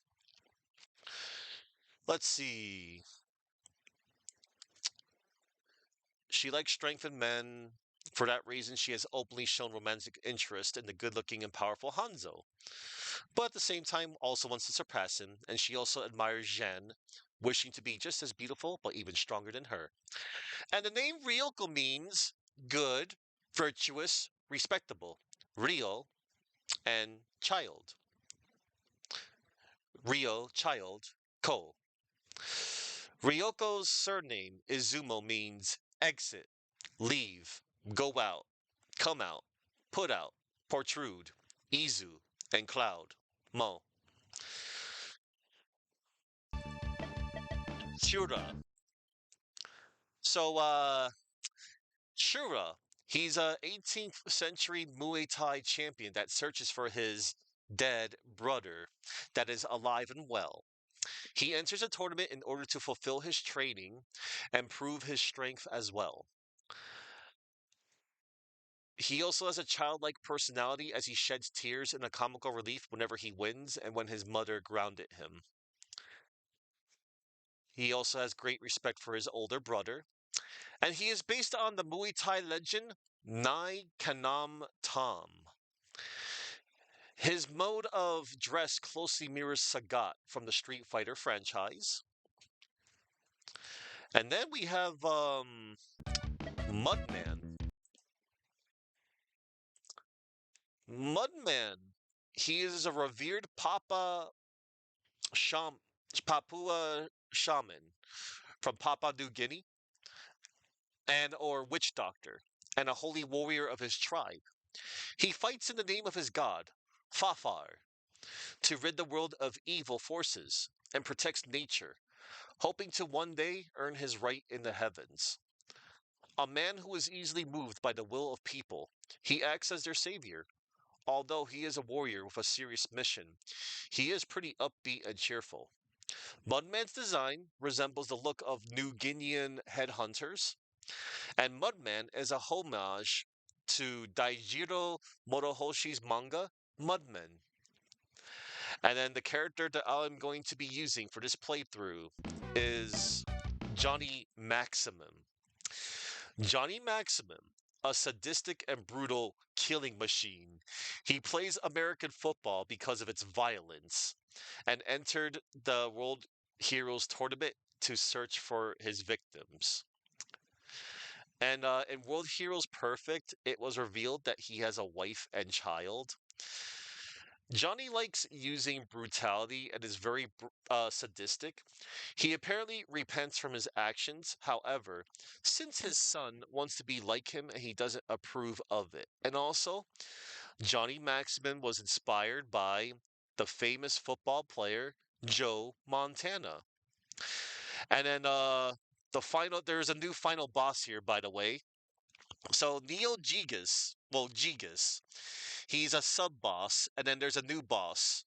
Let's see. She likes strength in men. For that reason, she has openly shown romantic interest in the good looking and powerful Hanzo. But at the same time, also wants to surpass him, and she also admires Janne, wishing to be just as beautiful but even stronger than her. And the name Ryoko means good, virtuous, respectable. Ryo and child. Ryo, child, Ko. Ryoko's surname, Izumo, means exit, leave, go out, come out, put out, protrude, Izu, and cloud, Mo. Shura. So, Shura, he's a 18th century Muay Thai champion that searches for his dead brother that is alive and well. He enters a tournament in order to fulfill his training and prove his strength as well. He also has a childlike personality as he sheds tears in a comical relief whenever he wins and when his mother grounded him. He also has great respect for his older brother, and he is based on the Muay Thai legend Nai Kanam Tom. His mode of dress closely mirrors Sagat from the Street Fighter franchise. And then we have Mudman. Mudman. He is a revered Sham, Papua shaman from Papua New Guinea and or witch doctor and a holy warrior of his tribe. He fights in the name of his god, Fafar, to rid the world of evil forces and protects nature, hoping to one day earn his right in the heavens. A man who is easily moved by the will of people, he acts as their savior. Although he is a warrior with a serious mission, he is pretty upbeat and cheerful. Mudman's design resembles the look of New Guinean headhunters, and Mudman is a homage to Daijiro Morohoshi's manga, Mudmen. And then the character that I'm going to be using for this playthrough is Johnny Maximum. Johnny Maximum, a sadistic and brutal killing machine. He plays American football because of its violence and entered the World Heroes Tournament to search for his victims. And in World Heroes Perfect, it was revealed that he has a wife and child. Johnny likes using brutality and is very sadistic. He apparently repents from his actions. However, since his son wants to be like him, he doesn't approve of it. And also, Johnny Maximum was inspired by the famous football player Joe Montana. And then there's a new final boss here, by the way. So Neo Gigas, well, Gigas, he's a sub boss, and then there's a new boss,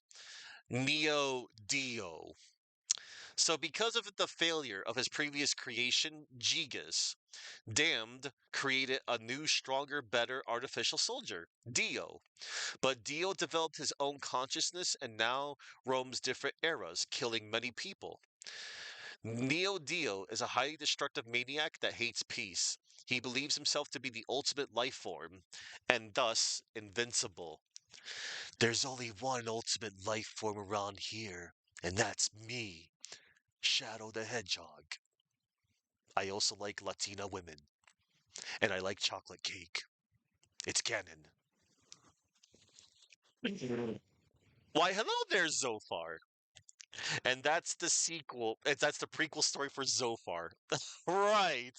Neo Dio. So because of the failure of his previous creation, Gigas, Damned created a new, stronger, better artificial soldier, Dio. But Dio developed his own consciousness and now roams different eras, killing many people. Neo Dio is a highly destructive maniac that hates peace. He believes himself to be the ultimate life form, and thus invincible. There's only one ultimate life form around here, and that's me, Shadow the Hedgehog. I also like Latina women, and I like chocolate cake. It's canon. Why, hello there, Zophar. And that's the sequel. That's the prequel story for Zophar. Right.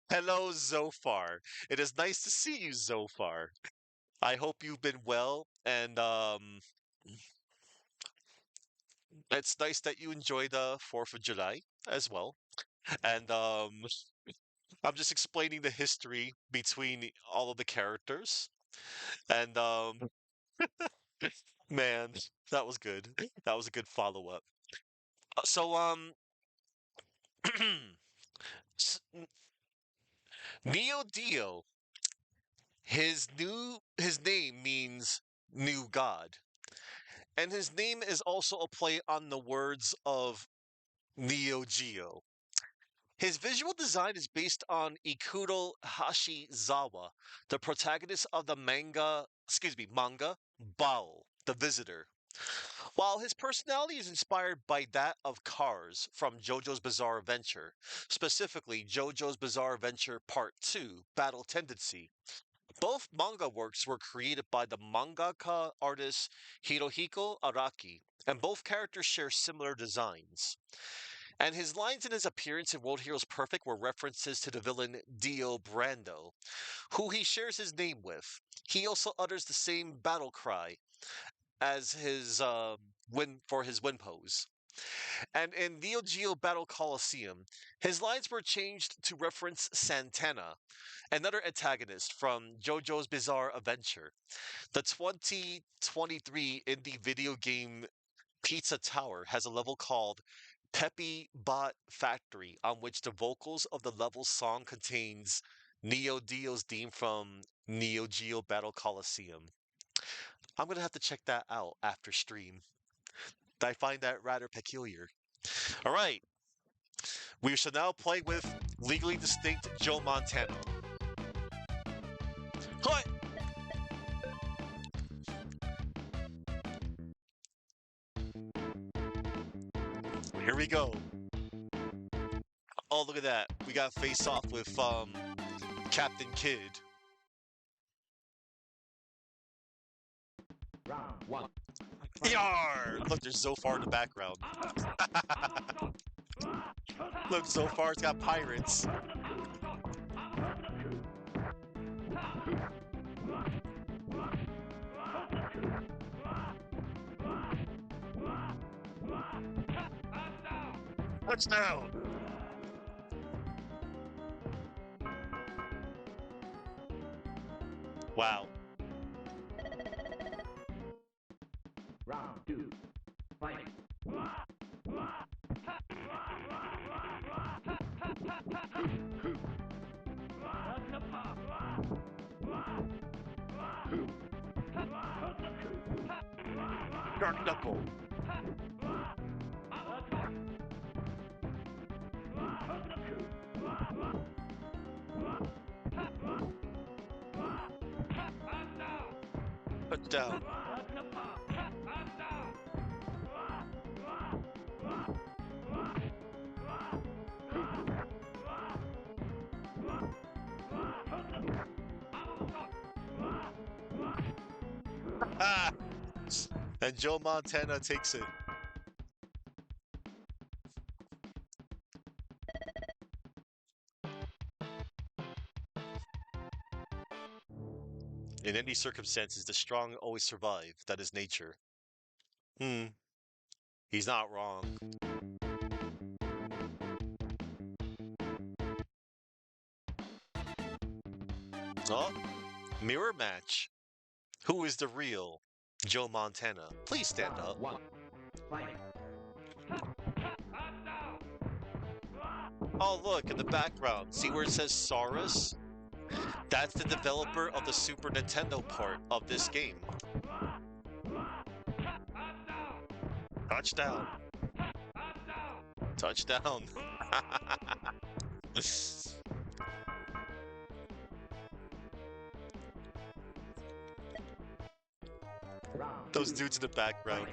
Hello, Zophar. It is nice to see you, Zophar. I hope you've been well, and it's nice that you enjoy the 4th of July as well. And I'm just explaining the history between all of the characters. And man, that was good. That was a good follow-up. So s- Neo Dio, his name means new god. And his name is also a play on the words of Neo Geo. His visual design is based on Ikuro Hashizawa, the protagonist of the manga Bao, The Visitor. While his personality is inspired by that of Cars from JoJo's Bizarre Adventure, specifically JoJo's Bizarre Adventure Part 2, Battle Tendency. Both manga works were created by the mangaka artist Hirohiko Araki, and both characters share similar designs. And his lines and his appearance in World Heroes Perfect were references to the villain Dio Brando, who he shares his name with. He also utters the same battle cry as his win pose. And in Neo Geo Battle Coliseum, his lines were changed to reference Santana, another antagonist from JoJo's Bizarre Adventure. The 2023 indie video game Pizza Tower has a level called Peppy Bot Factory, on which the vocals of the level song contains Neo Dio's theme from Neo Geo Battle Coliseum. I'm gonna have to check that out after stream. I find that rather peculiar. All right, we shall now play with legally distinct Joe Montana. Cut! Here we go. Oh, look at that. We got face off with Captain Kidd. Round one. Yar! Look, there's Zophar in the background. Look, Zophar's got pirates. Touchdown! Wow. Round 2. Fight. Dark Knuckle. Touchdown. Ah! And Joe Montana takes it. In any circumstances, the strong always survive. That is nature. Hmm. He's not wrong. Oh, mirror match. Who is the real Joe Montana? Please stand up. Round 1. Fight. Oh, look, in the background. See where it says Saurus? That's the developer of the Super Nintendo part of this game. Touchdown. Touchdown. Round Those 2. dudes in the background.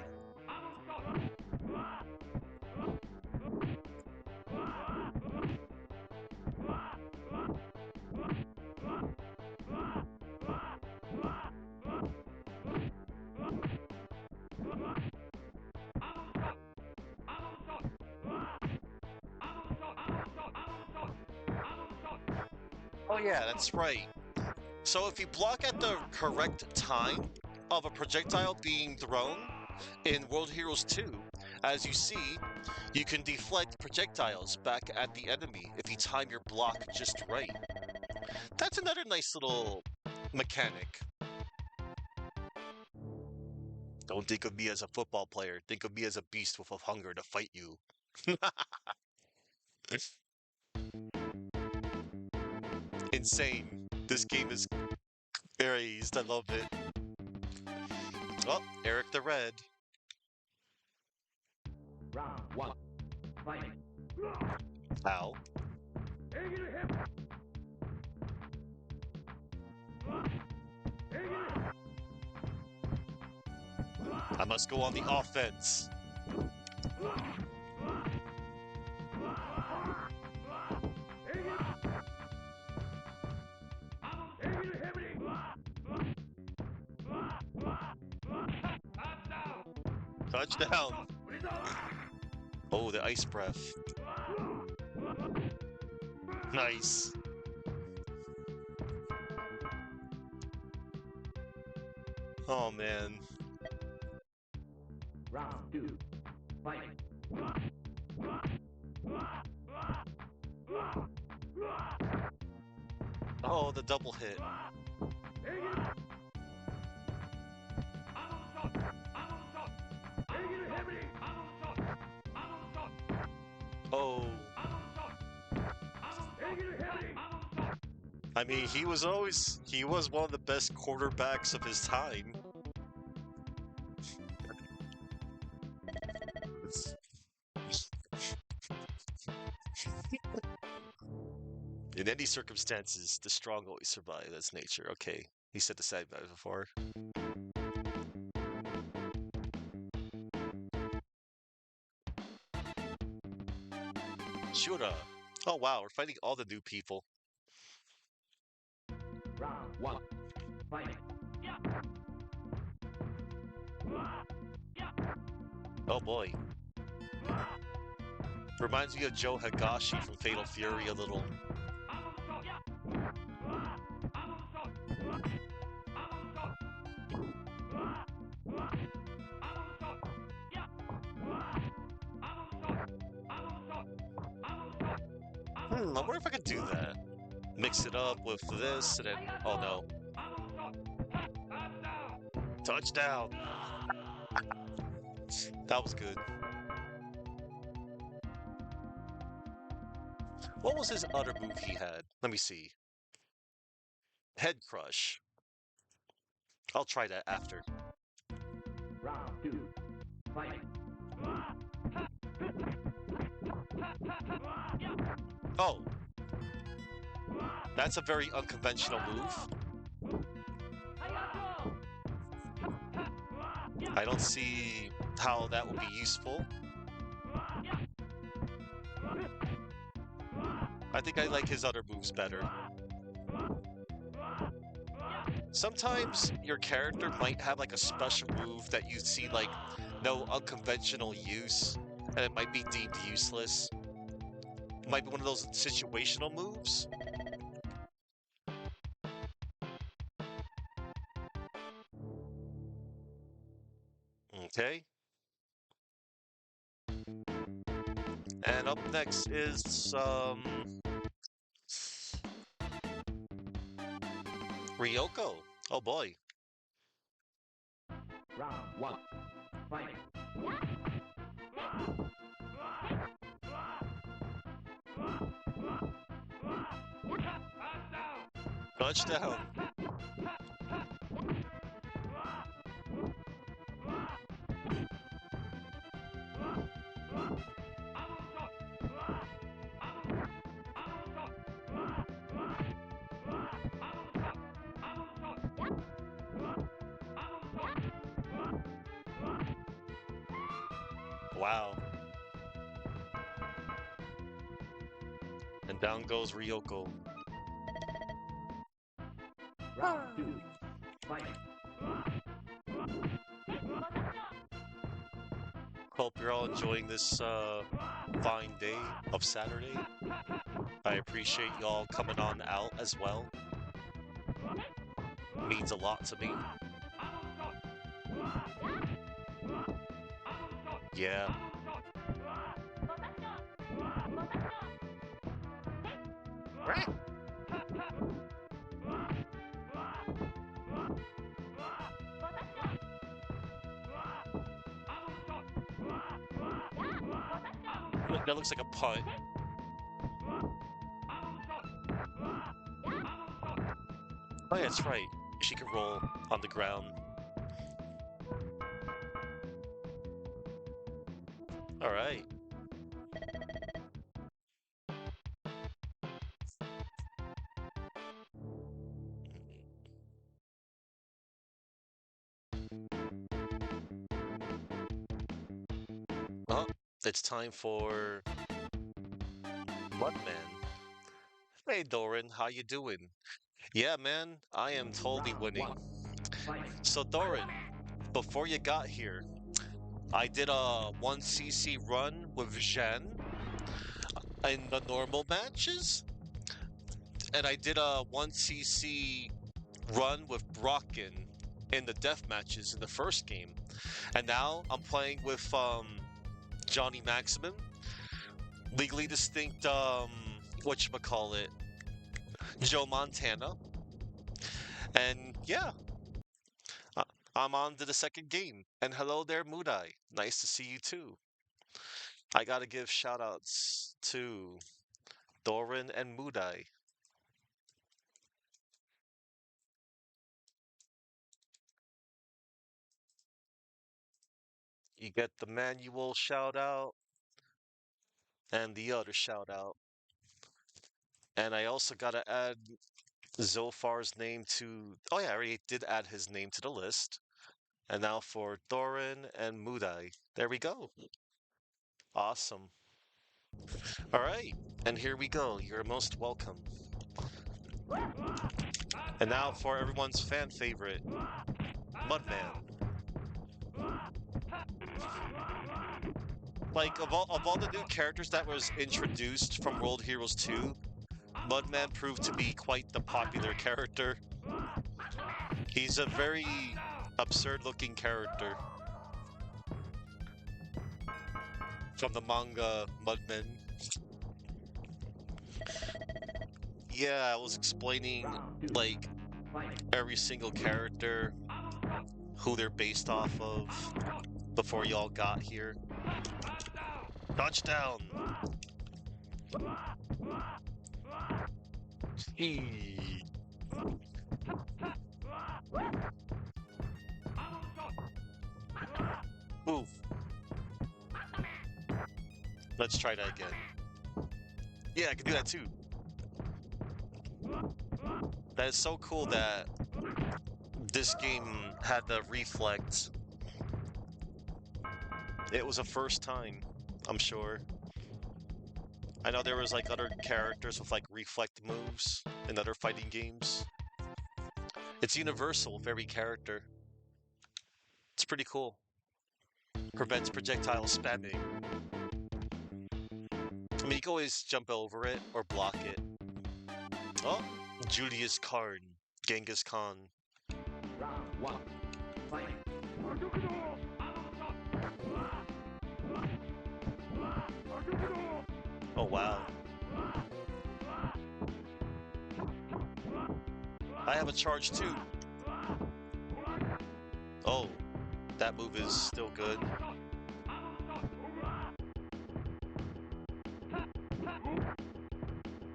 Oh yeah, that's right. So if you block at the correct time of a projectile being thrown in World Heroes 2, as you see, you can deflect projectiles back at the enemy if you time your block just right. That's another nice little mechanic. Don't think of me as a football player. Think of me as a beast with a hunger to fight you. Insane. This game is crazed. I love it. Oh, Eric the Red. Round 1. Fight. Ow. I must go on the offense. Touchdown. Oh, the ice breath. Nice. Oh, man. Round 2. Fight. Oh, the double hit. Oh. I mean, he was one of the best quarterbacks of his time. It's- In any circumstances, the strong always survive. That's nature. Okay. He said the same before. Shura. Oh wow, we're fighting all the new people. Round 1. Fight. Oh boy. Reminds me of Joe Higashi from Fatal Fury a little. I wonder if I could do that. Mix it up with this, and then... Oh, no. Touchdown! That was good. What was his other move he had? Let me see. Head crush. I'll try that after. Round 2. Fight. Oh. That's a very unconventional move. I don't see how that would be useful. I think I like his other moves better. Sometimes your character might have like a special move that you see like no unconventional use, and it might be deemed useless. It might be one of those situational moves. Okay. And up next is Ryoko. Oh boy. Round 1. Fight. Touchdown. Wow. And down goes Ryoko. Round 2. Fight. Hope you're all enjoying this fine day of Saturday. I appreciate y'all coming on out as well. Means a lot to me. Yeah. That looks like a punt. Oh yeah, that's right. She can roll on the ground. All right. Oh, it's time for Mudman. Hey Doran, how you doing? Yeah, man, I am totally winning. So Doran, before you got here, I did a 1cc run with Janne in the normal matches, and I did a 1cc run with Brocken in the death matches in the first game. And now I'm playing with Johnny Maximum, Legally Distinct, whatchamacallit, Joe Montana. And yeah, I'm on to the second game. And hello there, Mudai. Nice to see you too. I gotta give shout outs to Doran and Mudai. You get the manual shout out and the other shout out. And I also gotta add Zolfar's name to. Oh, yeah, I already did add his name to the list. And now for Doran and Mudai. There we go. Awesome. All right. And here we go. You're most welcome. And now for everyone's fan favorite, Mudman. Like, of all the new characters that was introduced from World Heroes 2, Mudman proved to be quite the popular character. He's a very absurd-looking character from the manga Mudman. Yeah, I was explaining like every single character, who they're based off of before y'all got here. Touchdown! Eee. Oof. Let's try that again. Yeah, I can do that too. That is so cool that this game had the reflect. It was a first time, I'm sure. I know there was like other characters with like reflect moves in other fighting games. It's universal with every character. It's pretty cool. Prevents projectile spamming. I mean, you can always jump over it or block it. Oh, Julius Karn, Genghis Khan. Round one. Fight. Oh wow. I have a charge too. Oh, that move is still good.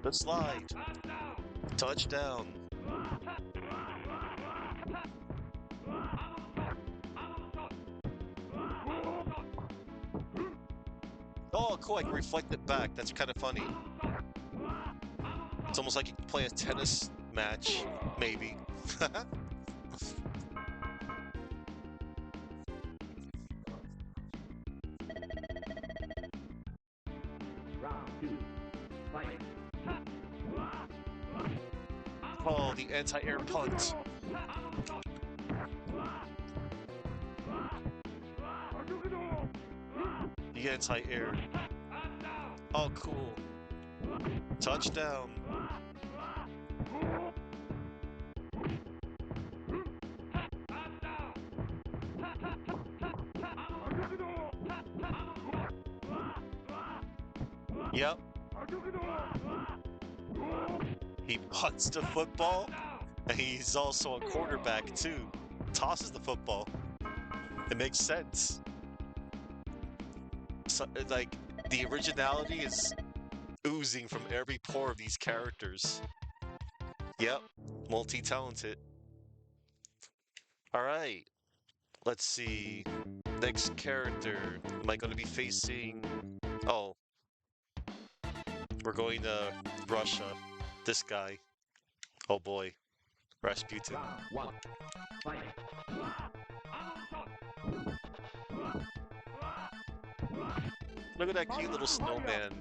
The slide. Touchdown. Oh, cool. I can reflect it back. That's kind of funny. It's almost like you can play a tennis match, maybe. Round two. Fight. Oh, the anti-air punt. The anti-air. Oh, cool. Touchdown. Yep. He punts the football, and he's also a quarterback too. Tosses the football. It makes sense. So, like, the originality is oozing from every pore of these characters. Yep, multi-talented. All right, let's see. Next character. Am I going to be facing? Oh, we're going to Russia. This guy. Oh boy, Rasputin. Round one. Fight. Look at that cute little snowman.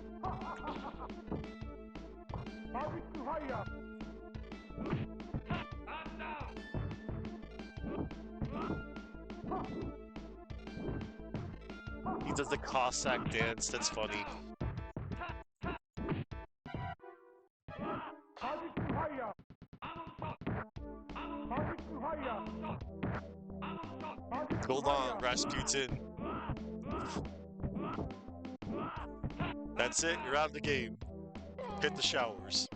He does the Cossack dance. That's funny. Hold on, Rasputin. That's it. You're out of the game. Hit the showers.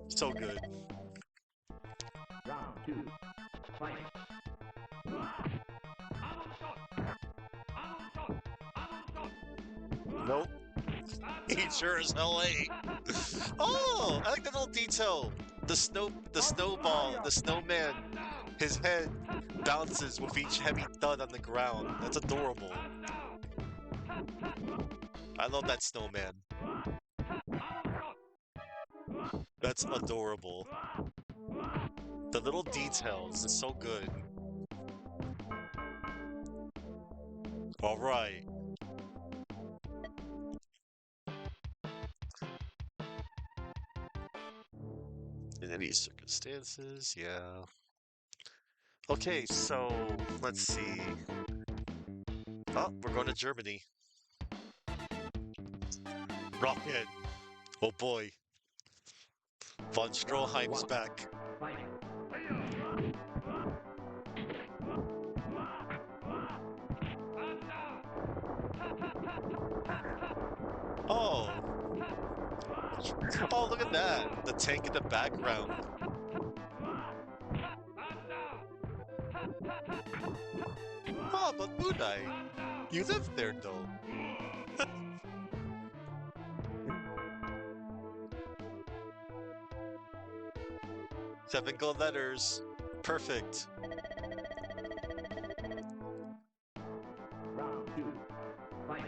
So good. Round two. Fight. Nope. He sure as hell ain't. Oh, I like that little detail. The snowball, the snowman. His head bounces with each heavy thud on the ground. That's adorable. I love that snowman. That's adorable. The little details is so good. All right. In any circumstances, yeah. Okay, so let's see. Oh, we're going to Germany. Brocken. Oh boy. Von Stroheim's back. Fight. Oh, look at that. The tank in the background. Oh, but Bunai, you live there though. 7 gold letters. Perfect. Round 2. Fight.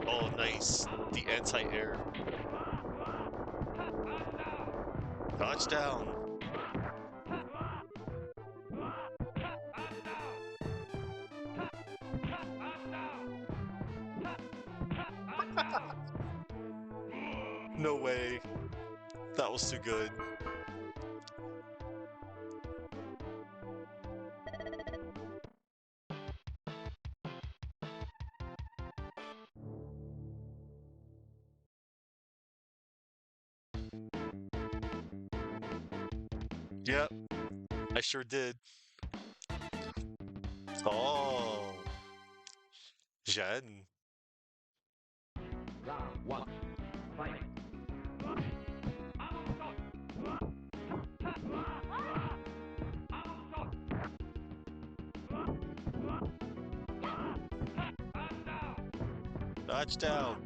Oh, nice. The anti-air. Touchdown. No way. That was too good. Yep, I sure did. Oh, Jen. Round 1. Fight. Touchdown.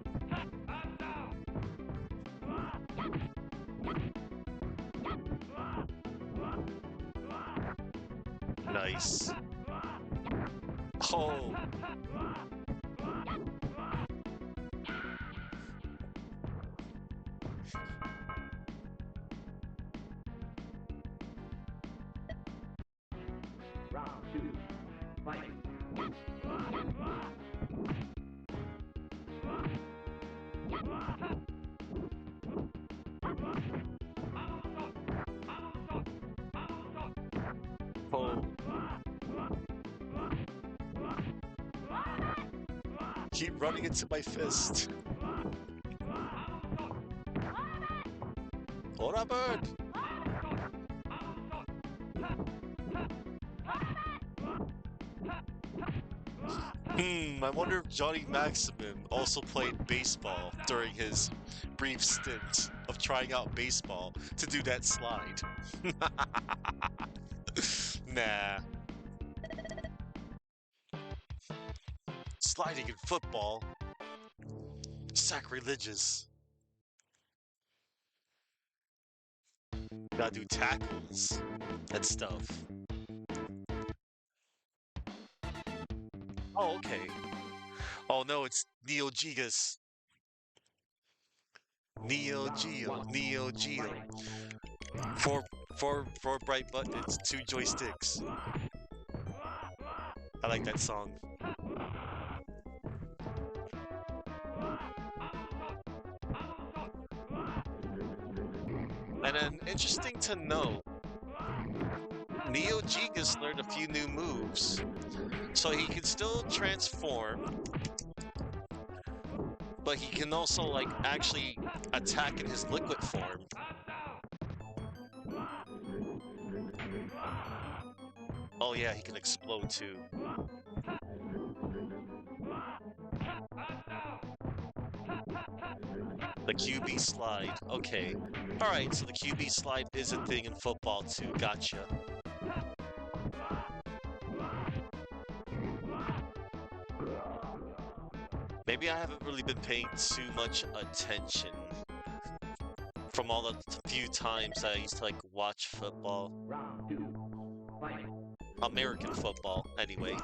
Nice. Oh, Round 2. Fight. oh. Keep running into my fist. Ora bird. I wonder if Johnny Maximum also played baseball during his brief stint of trying out baseball to do that slide. Nah. Sliding in football. Sacrilegious. Gotta do tackles and stuff. Oh, okay. Oh no, it's Neo Gigas. Neo Round Geo, 1. Neo Geo. Fight. Four bright buttons, 2 joysticks. I like that song. And then, interesting to note, Neo Gigas learned a few new moves. So he can still transform, but he can also, like, actually attack in his liquid form. Oh yeah, he can explode too. The QB slide. Okay. Alright, so the QB slide is a thing in football too. Gotcha. Maybe I haven't really been paying too much attention from all the few times I used to like watch football. Round 2. Fight. American football, anyway.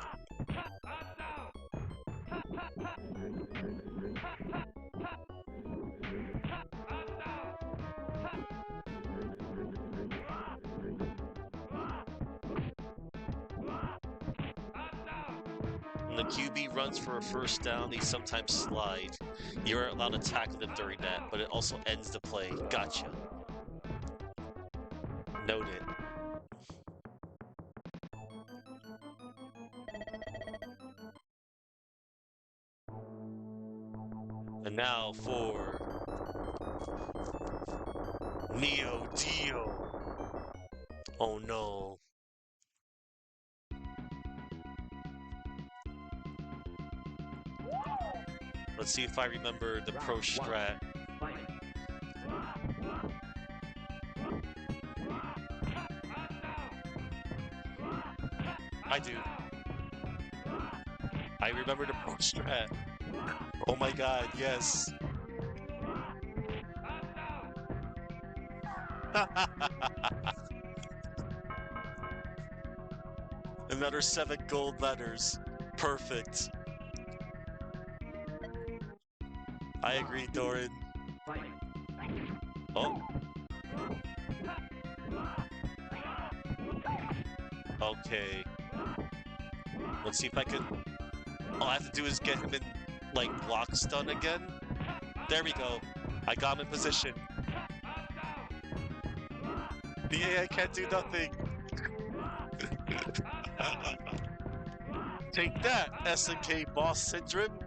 When the QB runs for a first down, they sometimes slide. You're allowed to tackle them during that, but it also ends the play. Gotcha. Noted. And now for Neo Dio. Oh no. Let's see if I remember the pro strat. I do. I remember the pro strat. Oh my god, yes. Another 7 gold letters. Perfect. I agree, Doran. Oh. Okay. Let's see if I can... All I have to do is get him in, like, block stun again. There we go. I got him in position. Yeah, I can't do nothing. Take that, SNK boss syndrome.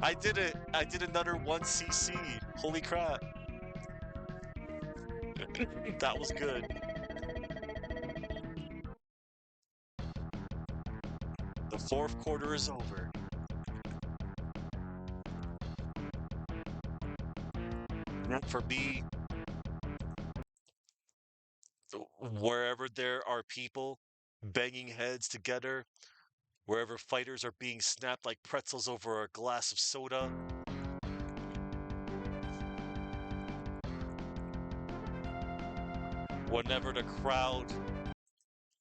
I did it. I did another 1cc. Holy crap. That was good. The fourth quarter is over. For me, wherever there are people banging heads together, wherever fighters are being snapped like pretzels over a glass of soda, whenever the crowd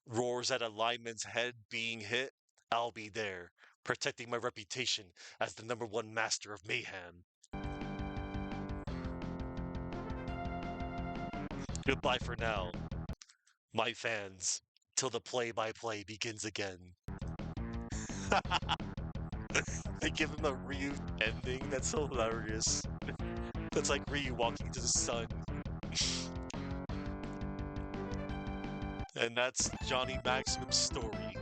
roars at a lineman's head being hit, I'll be there, protecting my reputation as the #1 master of mayhem. Goodbye for now, my fans, till the play-by-play begins again. They give him a Ryu ending. That's hilarious. That's like Ryu walking into the sun. And that's Johnny Maximum's story.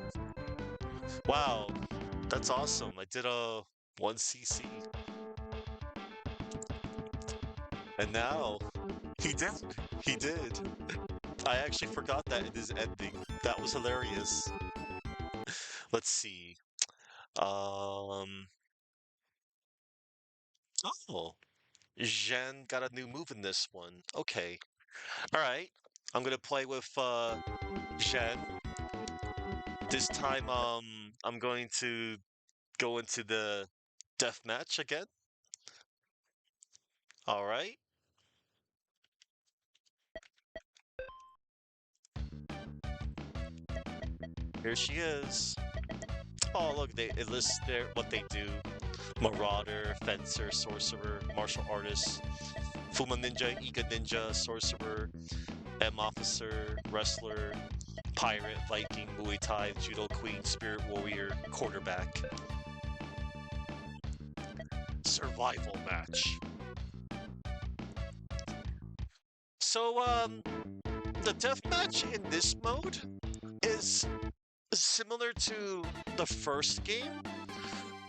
Wow, that's awesome. I did a 1cc. And now, he did. He did. I actually forgot that in his ending. That was hilarious. Let's see. Um. Oh, Janne got a new move in this one. Okay. All right. I'm gonna play with Janne. This time, I'm going to go into the death match again. All right. Here she is. Oh, look, it lists what they do. Marauder, Fencer, Sorcerer, Martial Artist, Fuma Ninja, Ika Ninja, Sorcerer, M Officer, Wrestler, Pirate, Viking, Muay Thai, Judo Queen, Spirit Warrior, Quarterback. Survival match. So, the deathmatch in this mode is similar to the first game,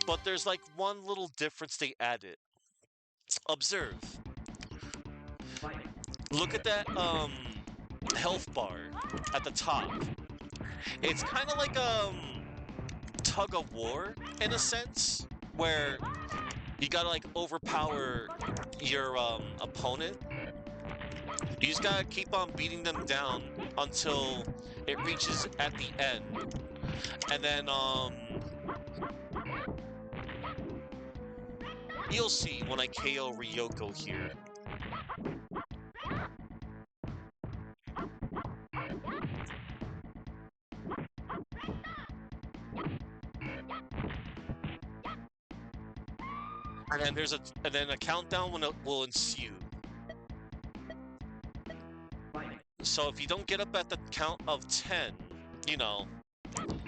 but there's like one little difference they added. Observe. Look at that health bar at the top. It's kind of like tug of war in a sense, where you gotta like overpower your opponent. You just gotta keep on beating them down until it reaches at the end. And then you'll see when I KO Ryoko here. And then a countdown will ensue. So if you don't get up at the count of 10, you know,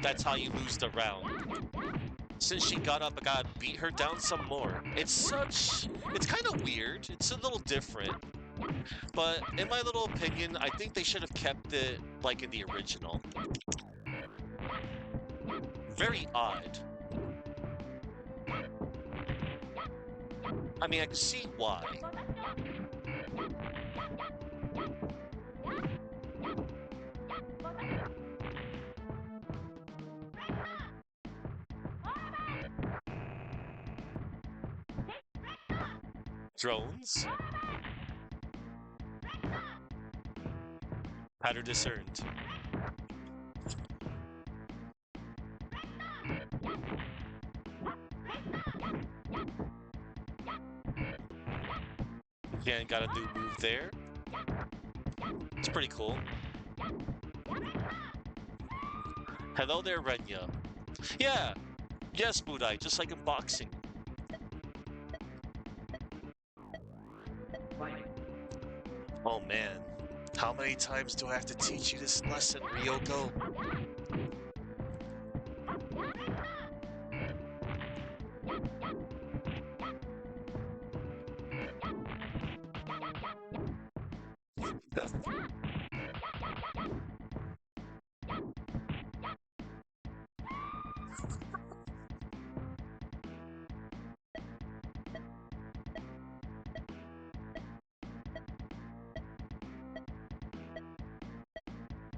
that's how you lose the round. Since she got up, I gotta beat her down some more. It's kind of weird. It's a little different. But in my little opinion, I think they should have kept it like in the original. Very odd. I mean, I can see why. Drones. Pattern discerned. Again, got a new move there. It's pretty cool. Hello there, Renya. Yeah. Yes, Budai, just like in boxing. Oh man. How many times do I have to teach you this lesson, Ryoko?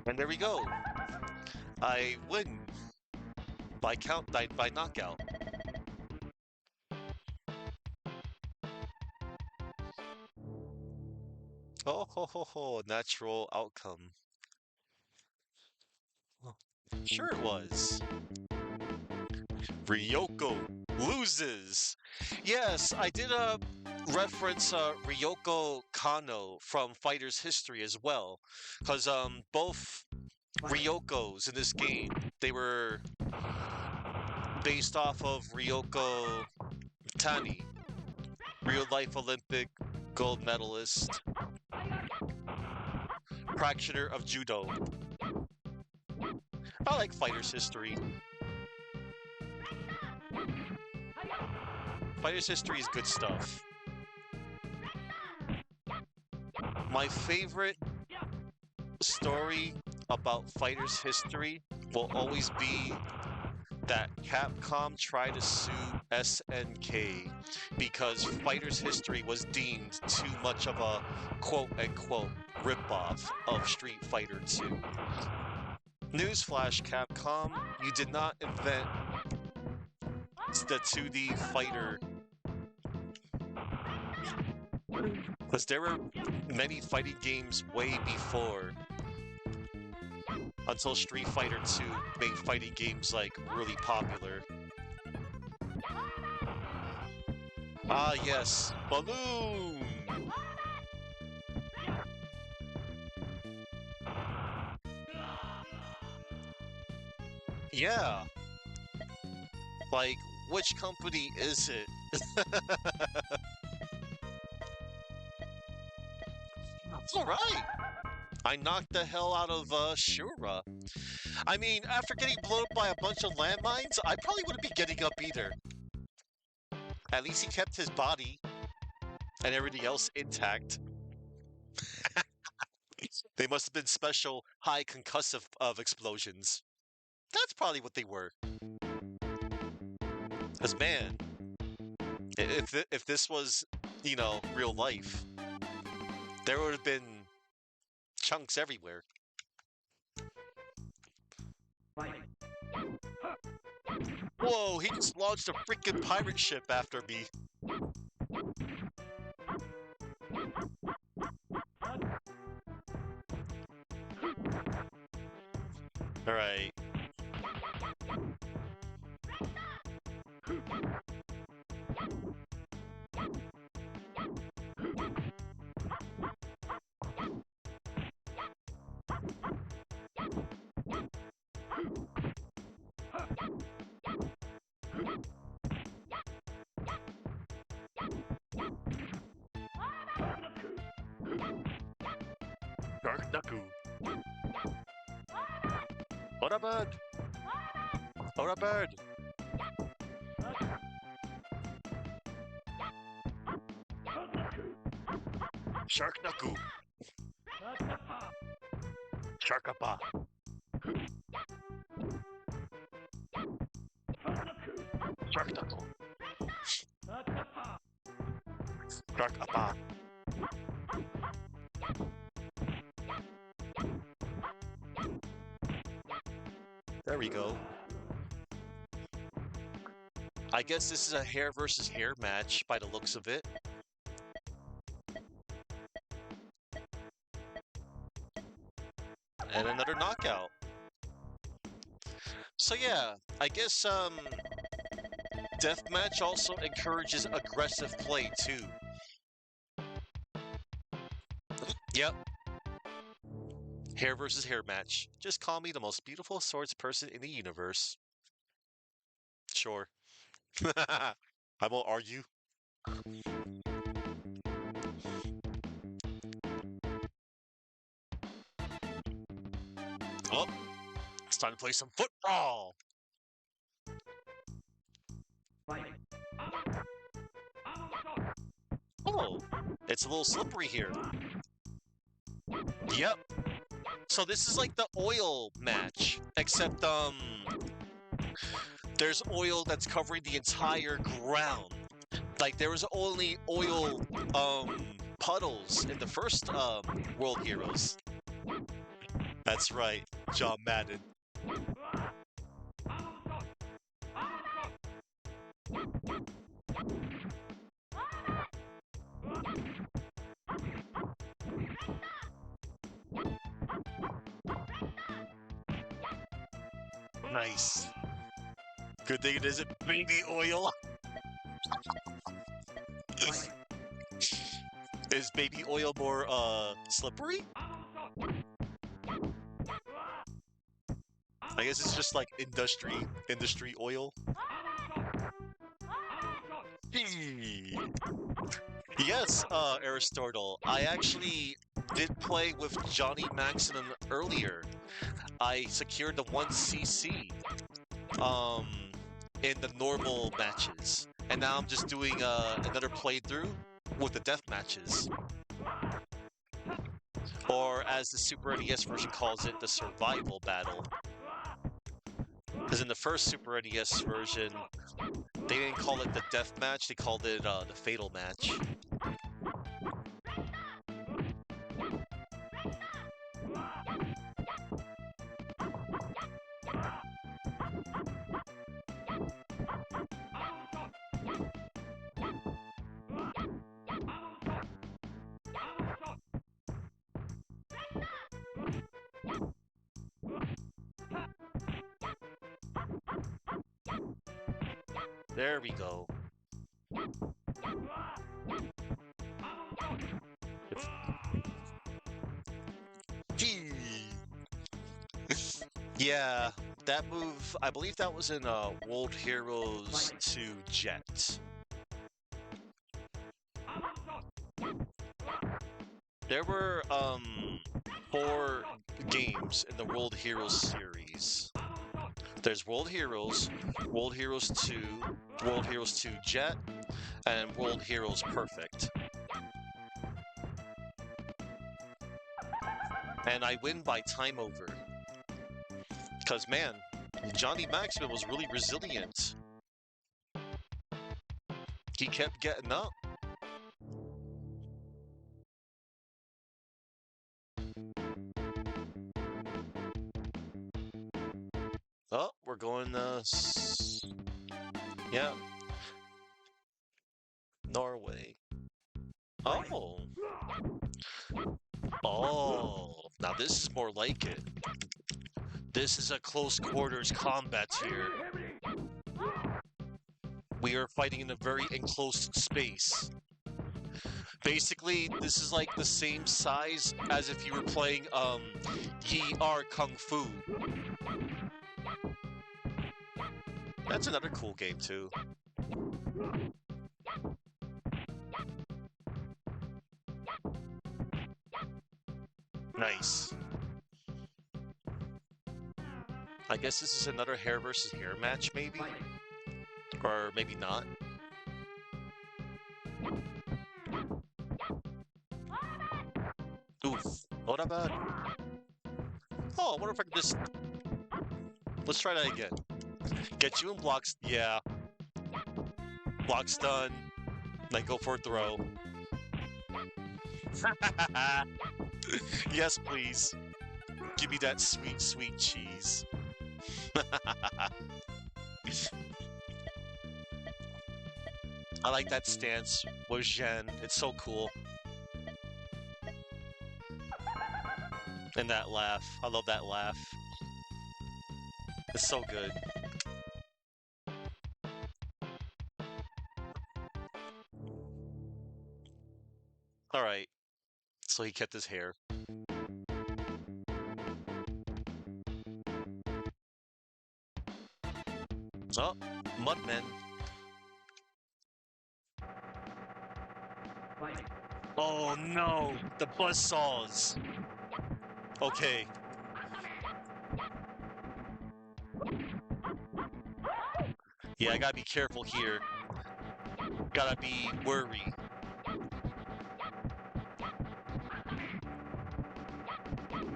And there we go. I win by by knockout. Oh ho ho ho, natural outcome. Well, sure it was. Ryoko loses. Yes, I did reference Ryoko Kano from Fighter's History as well, because both Ryokos in this game, they were based off of Ryoko Tani, real life Olympic gold medalist, practitioner of judo. I like Fighter's History. Fighter's History is good stuff. My favorite story about Fighter's History will always be that Capcom tried to sue SNK because Fighter's History was deemed too much of a quote-unquote ripoff of Street Fighter 2. Newsflash, Capcom, you did not invent the 2D fighter. Because there were many fighting games way before, until Street Fighter 2 made fighting games like really popular. Ah yes, Balloon! Yeah. Like, which company is it? Alright! I knocked the hell out of Shura. I mean, after getting blown up by a bunch of landmines, I probably wouldn't be getting up either. At least he kept his body and everything else intact. They must have been special high concussive of explosions. That's probably what they were. Cause man, if this was, you know, real life, there would have been chunks everywhere. Whoa, he just launched a freaking pirate ship after me. Alright. Dark Naku. Ora bird! Ora bird! Shark Naku! Sharkapa! Shark Knuckle! Sharkapa! There we go. I guess this is a hair versus hair match by the looks of it. And another knockout. So yeah, I guess deathmatch also encourages aggressive play too. Yep. Hair versus hair match. Just call me the most beautiful swords person in the universe. Sure. I won't argue. Oh, it's time to play some football. Oh, it's a little slippery here. Yep. So this is like the oil match, except there's oil that's covering the entire ground. Like there was only oil puddles in the first World Heroes. That's right, John Madden. Nice. Good thing it isn't baby oil. Is baby oil more slippery? I guess it's just like industry oil. Yes, Aristotle. I actually did play with Johnny Maximum earlier. I secured the 1cc um, in the normal matches. And now I'm just doing another playthrough with the death matches. Or as the Super NES version calls it, the survival battle. Because in the first Super NES version, they didn't call it the death match, they called it the fatal match. There we go. Yeah, that move, I believe that was in World Heroes 2 Jet. There were 4 games in the World Heroes series. There's World Heroes 2, World Heroes 2 Jet, and World Heroes Perfect. And I win by time over. Because, man, Johnny Maximum was really resilient. He kept getting up. Oh, we're going, yeah. Norway. Oh. Oh. Now this is more like it. This is a close quarters combat here. We are fighting in a very enclosed space. Basically, this is like the same size as if you were playing Yi Are Kung Fu. That's another cool game too. Nice. I guess this is another hair versus hair match, maybe? Or maybe not. Oof. What about... Oh, I wonder if I can just... Let's try that again. Get you in blocks. Yeah. Block's done. Then go for a throw. Yes, please. Give me that sweet, sweet cheese. I like that stance with Janne. It's so cool. And that laugh. I love that laugh. It's so good. Alright. So he kept his hair. Oh, Mudmen. Oh no! The buzzsaws! Okay. Yeah, I gotta be careful here. Gotta be wary.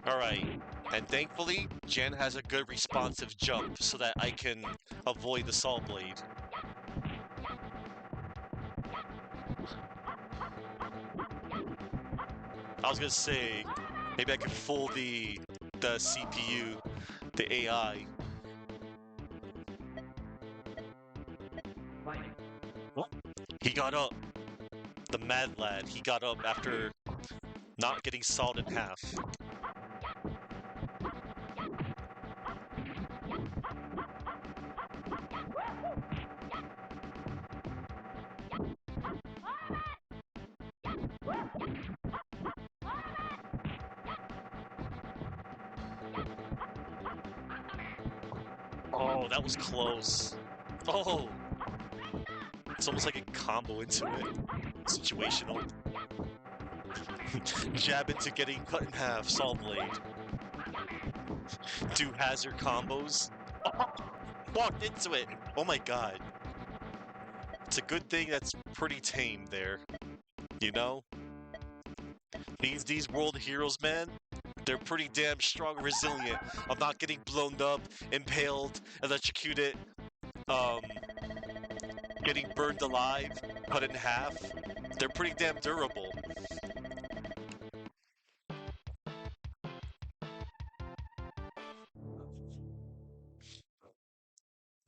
Alright. And thankfully, Jan has a good responsive jump so that I can avoid the saw blade. I was gonna say, maybe I could fool the CPU, the AI. What? He got up. The mad lad, he got up after not getting sawed in half. Oh, that was close. Oh! It's almost like a combo into it. Situational. Jab into getting cut in half, saw blade. Do hazard combos. Oh, walked into it! Oh my god. It's a good thing that's pretty tame there. You know? These world heroes, man, they're pretty damn strong and resilient. I'm not getting blown up, impaled, electrocuted, um, getting burned alive, cut in half. They're pretty damn durable.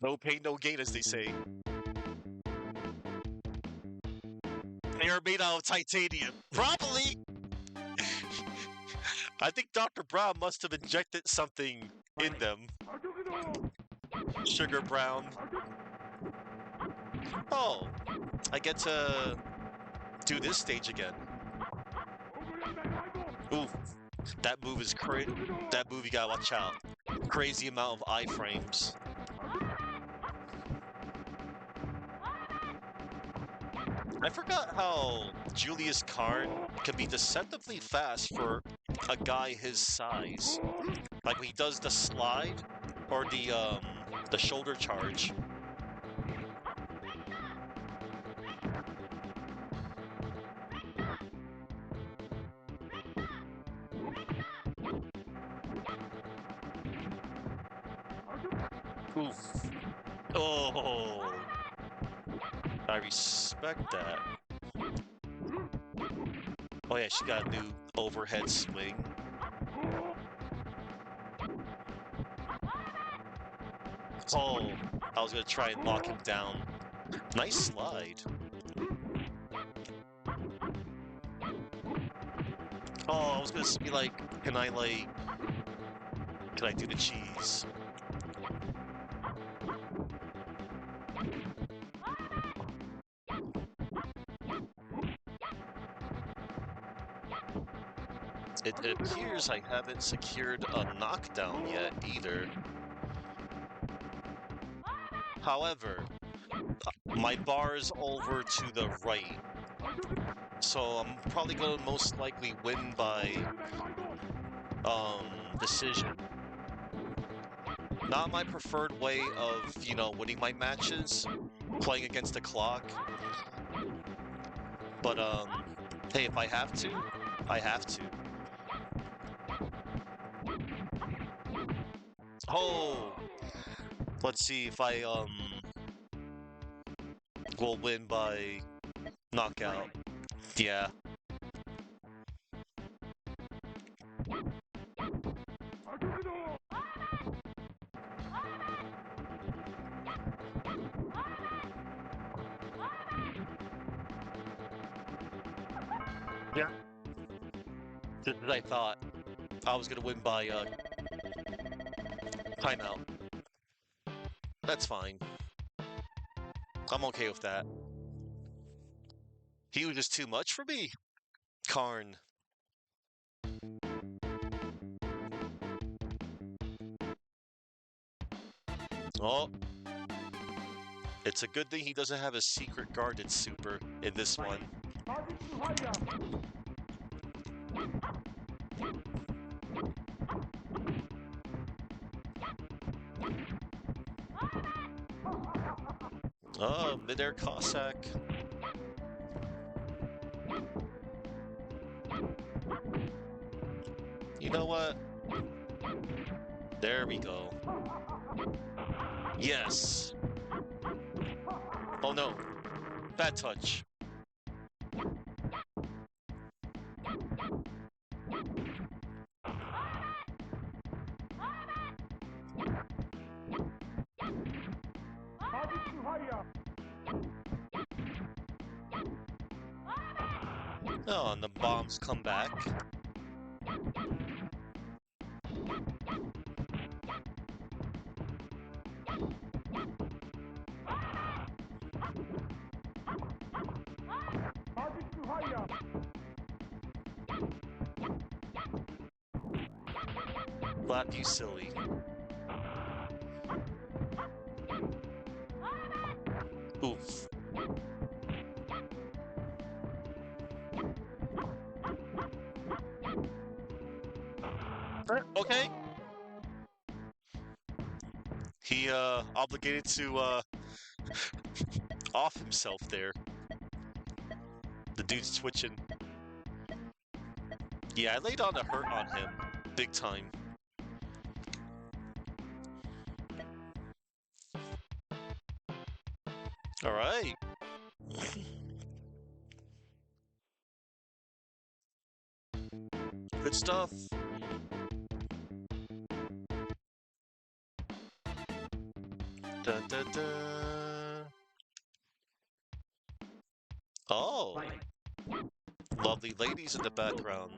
No pain, no gain, as they say. They are made out of titanium. Probably! I think Dr. Brown must have injected something in them. Sugar Brown. Oh, I get to do this stage again. Ooh, that move is crazy. That move you gotta watch out. Crazy amount of iframes. I forgot how Julius Karn can be deceptively fast for a guy his size. Like when he does the slide or the shoulder charge. Oof. Oh, I respect that. Oh yeah, she got a new overhead swing. Oh, I was gonna try and lock him down. Nice slide. Oh, I was gonna be like, can I do the cheese? It appears I haven't secured a knockdown yet either. However, my bar is over to the right, so I'm probably gonna most likely win by decision. Not my preferred way of, you know, winning my matches, playing against the clock. But hey, if I have to, I have to. Oh, let's see if I will win by knockout. Yeah. Yeah. Just as I thought. I was gonna win by timeout. That's fine. I'm okay with that. He was just too much for me. Karn. Oh. It's a good thing he doesn't have a secret guarded super in this one. Oh, midair Cossack. You know what? There we go. Yes. Oh no. Bad touch. Oh, and the bombs come back. Slap you silly. Oof. Okay. He obligated to off himself there. The dude's twitching. Yeah, I laid on a hurt on him. Big time. Alright. Good stuff. Dun, dun, dun. Oh. Lovely ladies in the background.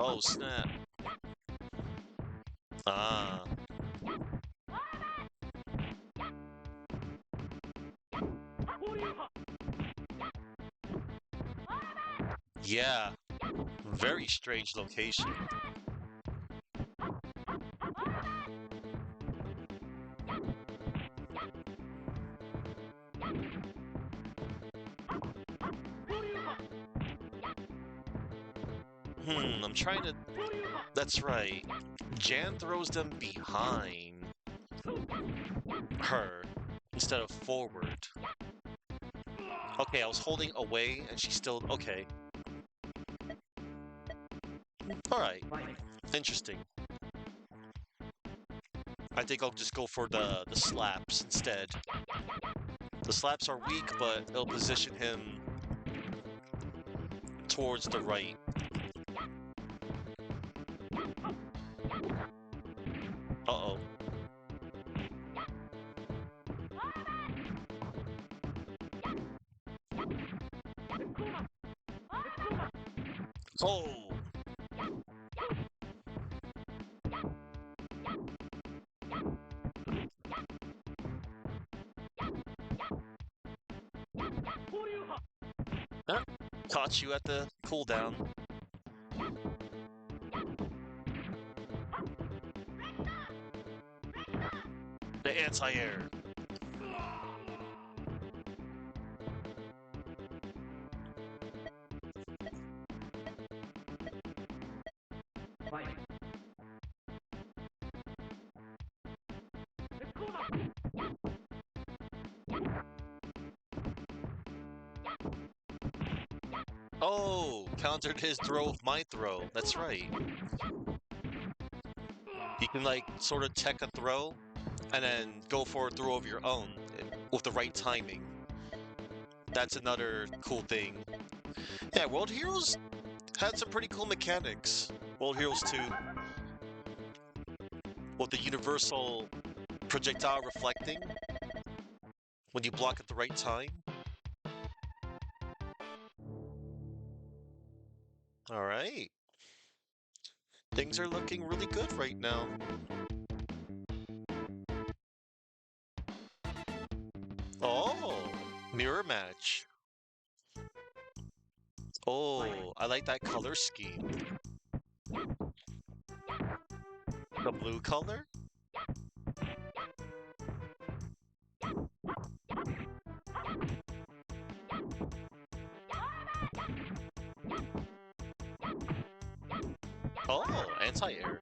Oh, snap. Ah. Yeah. Very strange location. I'm trying to... That's right. Jan throws them behind her instead of forward. Okay, I was holding away and she still... Okay. Alright. Interesting. I think I'll just go for the slaps instead. The slaps are weak, but it'll position him towards the right. Uh-oh. Oh! Huh? Caught you at the cooldown. The anti-air. Oh, countered his throw of my throw. That's right. You can, like, sort of tech a throw, and then go for a throw of your own with the right timing. That's another cool thing. Yeah, World Heroes had some pretty cool mechanics. World Heroes 2. With the universal projectile reflecting. when you block at the right time. All right. Things are looking really good right now. Oh, mirror match. Oh, I like that color scheme. The blue color? Oh, anti-air.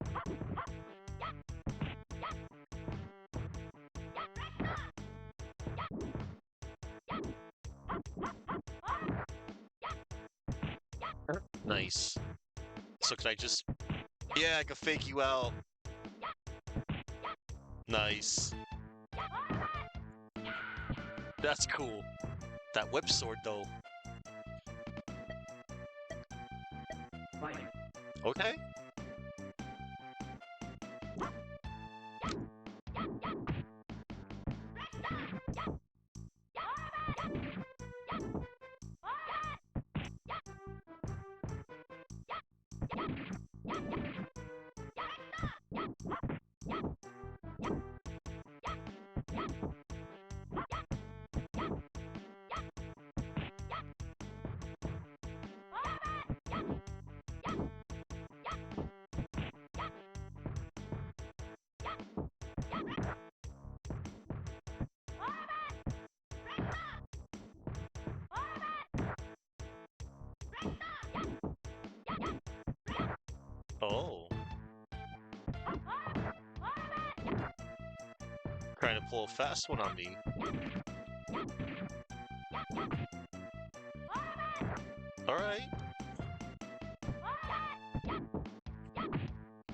Nice. So can I just... Yeah, I can fake you out. Nice. That's cool. That whip sword, though. Okay. Oh. Trying to pull a fast one on me. Alright.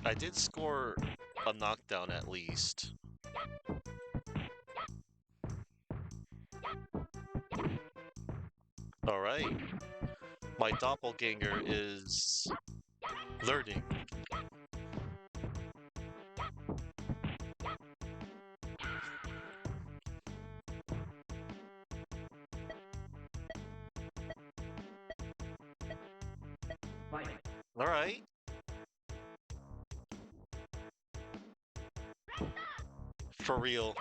I did score a knockdown at least. Alright. My doppelganger is learning. Alright. For real.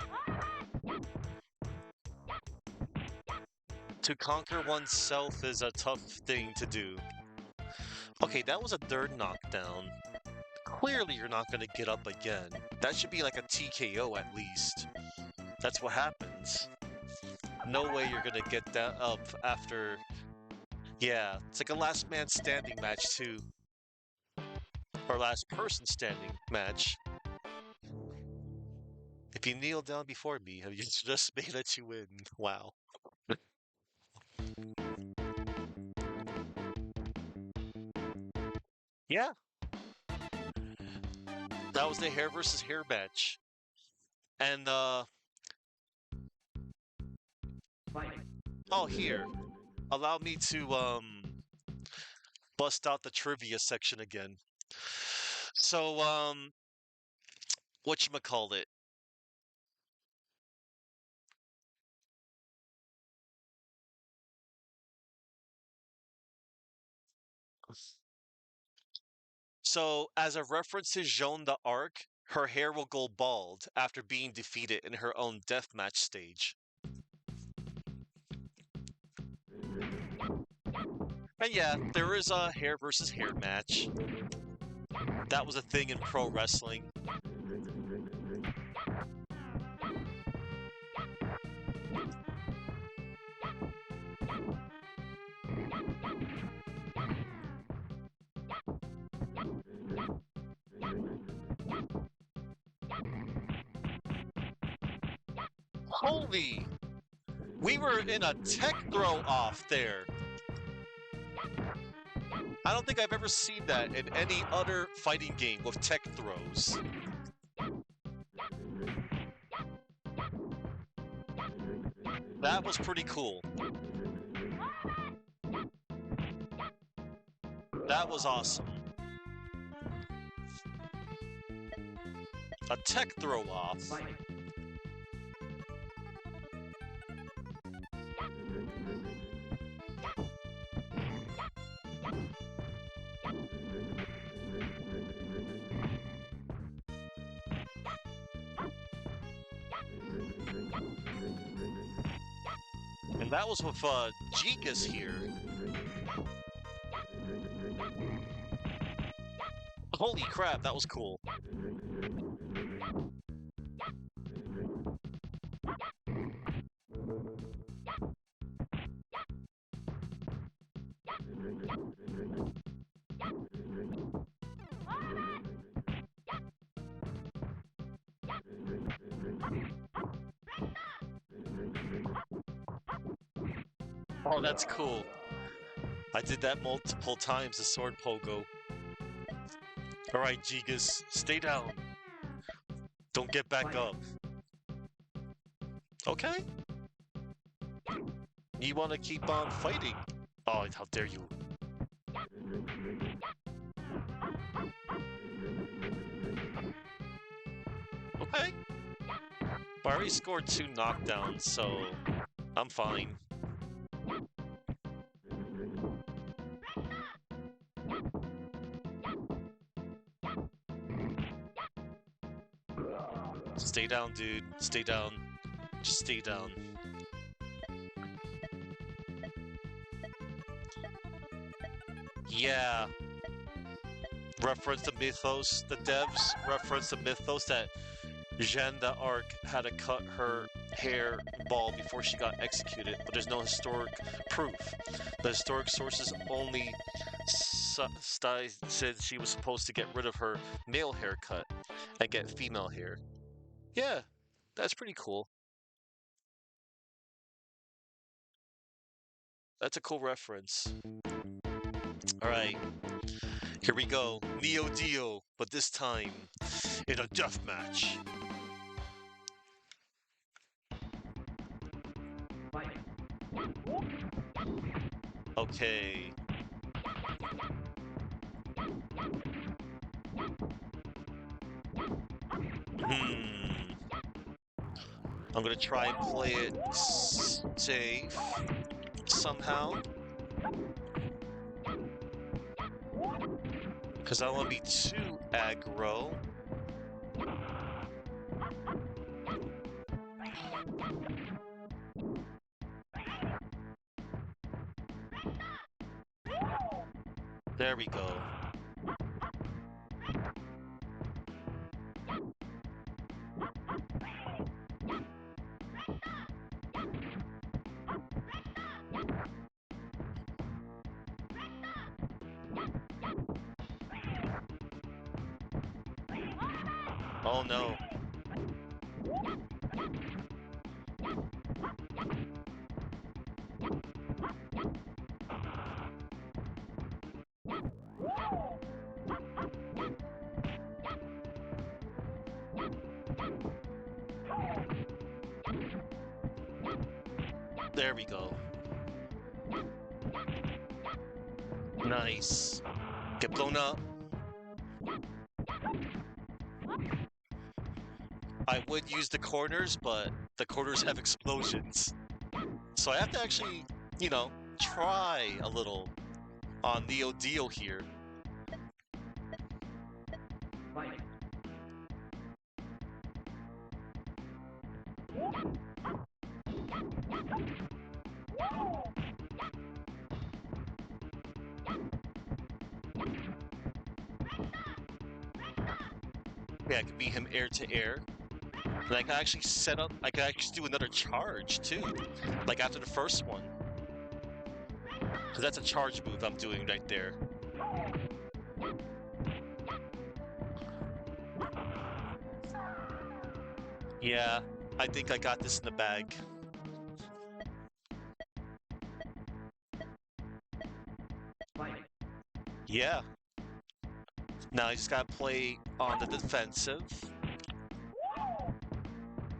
To conquer oneself is a tough thing to do. Okay, that was a third knockdown. Clearly you're not gonna get up again. That should be like a TKO at least. That's what happens. No way you're gonna get that up after... Yeah, it's like a last man standing match too. Or last person standing match. If you kneel down before me, have you just made that you win? Wow. Yeah, that was the hair versus hair match. And oh, here. Allow me to bust out the trivia section again. So whatchamacallit? So as a reference to Joan d'Arc, her hair will go bald after being defeated in her own deathmatch stage. And yeah, there is a hair versus hair match. That was a thing in pro wrestling. Holy! We were in a tech throw off there. I don't think I've ever seen that in any other fighting game with tech throws. That was pretty cool. That was awesome. A tech throw off. That was with Gigas here. Holy crap, that was cool. Oh, that's cool. I did that multiple times, the sword pogo. Alright, Gigas, stay down. Don't get back up. Okay. You want to keep on fighting? Oh, how dare you. Okay. I already scored 2 knockdowns, so I'm fine. Stay down, dude. Stay down. Just stay down. Yeah. Reference the mythos. The devs reference the mythos that Janne d'Arc had to cut her hair bald before she got executed, but there's no historic proof. The historic sources only said she was supposed to get rid of her male haircut and get female hair. Yeah, that's pretty cool. That's a cool reference. Alright, here we go. Neo Dio, but this time in a death match. Okay. I'm gonna try and play it safe somehow. Because I don't want to be too aggro. There we go. Oh no. There we go. Nice. Get blown up. I would use the corners, but the corners have explosions. So I have to actually, you know, try a little on Neo Dio here. Yeah, I could beat him air to air. And I can actually set up, I can actually do another charge too, like after the first one. Because that's a charge move I'm doing right there. Yeah, I think I got this in the bag. Yeah. Now I just gotta play on the defensive.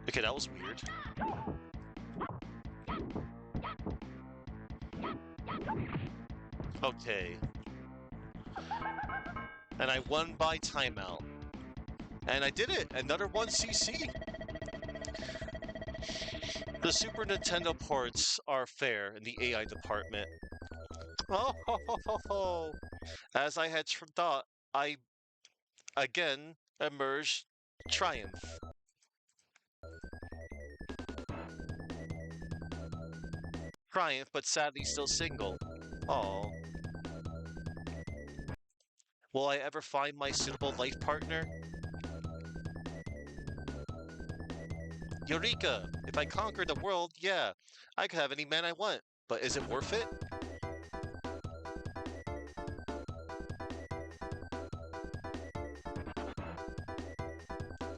Okay, that was weird. Okay. And I won by timeout. And I did it! Another 1cc! The Super Nintendo ports are fair in the AI department. Oh, ho, ho, ho, ho. As I had thought, I again emerged triumph. Triumph, but sadly still single. Oh, will I ever find my suitable life partner? Eureka! If I conquer the world, yeah, I could have any man I want. But is it worth it?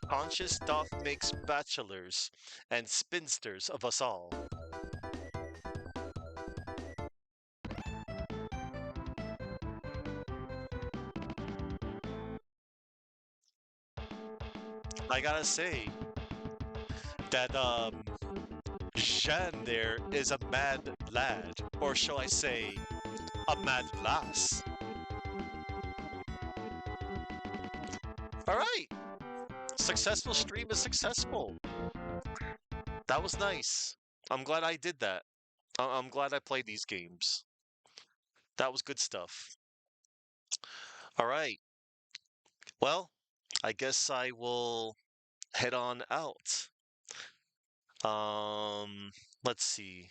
Conscious doth makes bachelors and spinsters of us all. I gotta say that Janne there is a mad lad, or shall I say, a mad lass. All right, successful stream is successful. That was nice. I'm glad I did that. I'm glad I played these games. That was good stuff. All right. Well, I guess I will head on out. Um, let's see.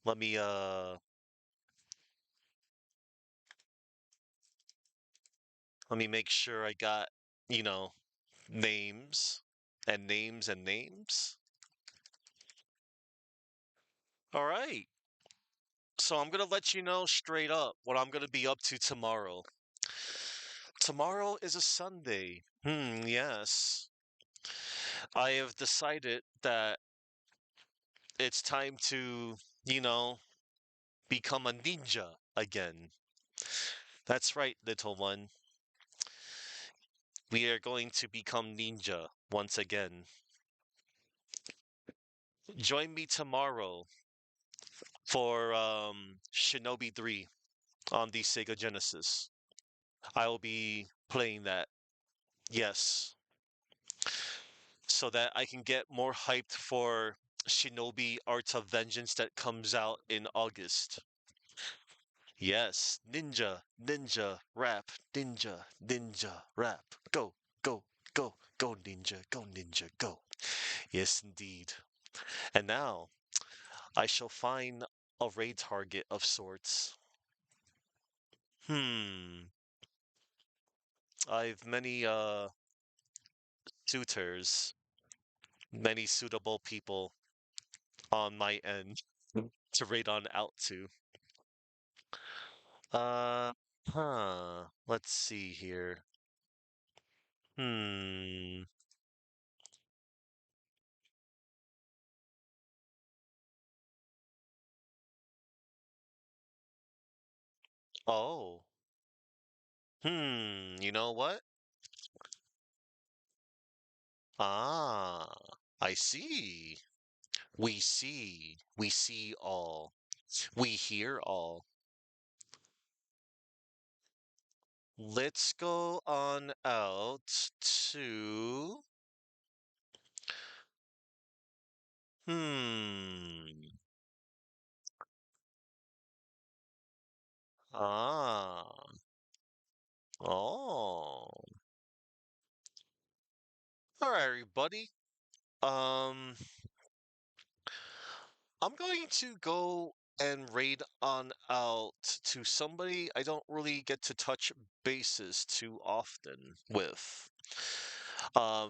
Let me make sure I got, you know, names and names and names. All right. So I'm gonna let you know straight up what I'm gonna be up to tomorrow. Tomorrow is a Sunday. Yes. I have decided that it's time to, you know, become a ninja again. That's right, little one. We are going to become ninja once again. Join me tomorrow for Shinobi 3 on the Sega Genesis. I will be playing that. Yes. So that I can get more hyped for Shinobi Arts of Vengeance that comes out in August. Yes, ninja, ninja, rap, ninja, ninja, rap. Go, go, go, go, ninja, go, ninja, go. Yes, indeed. And now I shall find a raid target of sorts. Hmm. I've many suitors, many suitable people on my end to raid on out to. Uh, Let's see here. Hmm. Oh. You know what? Ah, I see. We see. We see all. We hear all. Let's go on out to. Hmm. Ah. Oh. All right, everybody. Um, I'm going to go and raid on out to somebody I don't really get to touch bases too often with.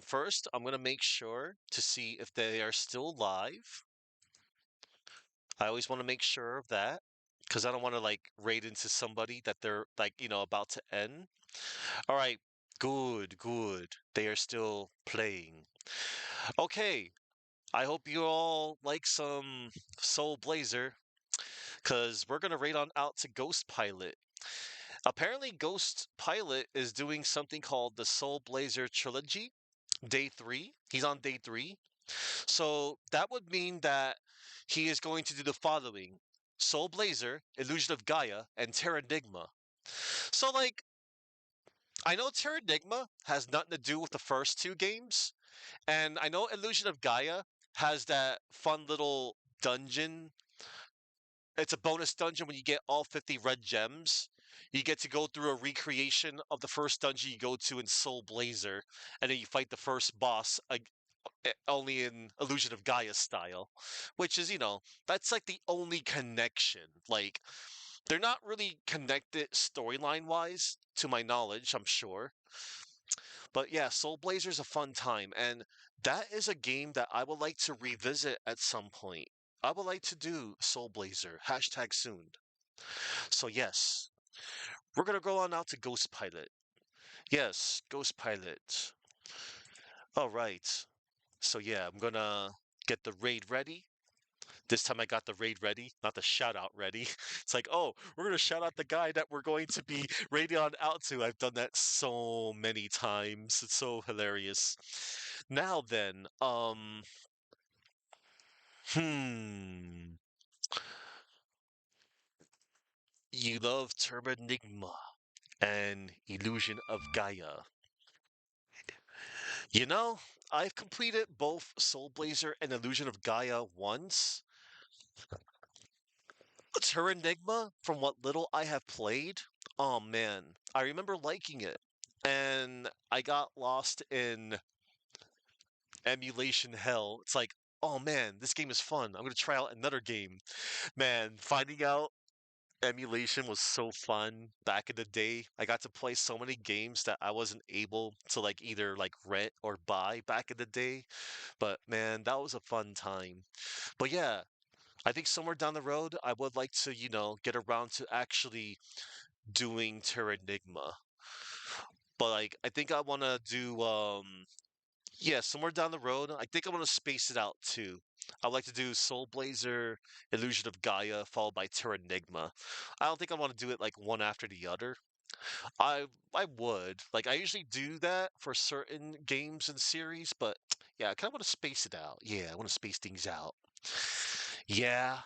First, I'm gonna make sure to see if they are still live. I always want to make sure of that because I don't want to like raid into somebody that they're like, about to end. All right, good, good. They are still playing. Okay, I hope you all like some Soul Blazer because we're gonna raid on out to Ghost Pilot. Apparently, Ghost Pilot is doing something called the Soul Blazer Trilogy, day 3. He's on day 3. So that would mean that he is going to do the following: Soul Blazer, Illusion of Gaia, and Terranigma. So, like, I know Terranigma has nothing to do with the first two games, and I know Illusion of Gaia has that fun little dungeon. It's a bonus dungeon when you get all 50 red gems. You get to go through a recreation of the first dungeon you go to in Soul Blazer, and then you fight the first boss only in Illusion of Gaia style, which is, that's like the only connection. Like, they're not really connected storyline wise, to my knowledge, I'm sure. But yeah, Soul Blazer's a fun time, and that is a game that I would like to revisit at some point. I would like to do Soul Blazer, hashtag soon. So yes, we're gonna go on out to Ghost Pilot. Yes, Ghost Pilot. All right. So yeah, I'm gonna get the raid ready. This time I got the raid ready, not the shout out ready. It's like, oh, we're gonna shout out the guy that we're going to be raiding on out to. I've done that so many times. It's so hilarious. Now then, hmm. You love Terranigma and Illusion of Gaia. You know, I've completed both Soul Blazer and Illusion of Gaia once. Terranigma, from what little I have played, oh man, I remember liking it. And I got lost in emulation hell. It's like, oh man, this game is fun. I'm gonna try out another game. Man, finding out emulation was so fun back in the day. I got to play so many games that I wasn't able to like either like rent or buy back in the day. But man, that was a fun time. But yeah, I think somewhere down the road, I would like to, get around to actually doing Terranigma. But like, I think I want to do, yeah, somewhere down the road. I think I want to space it out too. I'd like to do Soul Blazer, Illusion of Gaia, followed by Terranigma. I don't think I want to do it like one after the other. I would. Like I usually do that for certain games and series, but yeah, I kind of want to space it out. Yeah, I want to space things out. Yeah,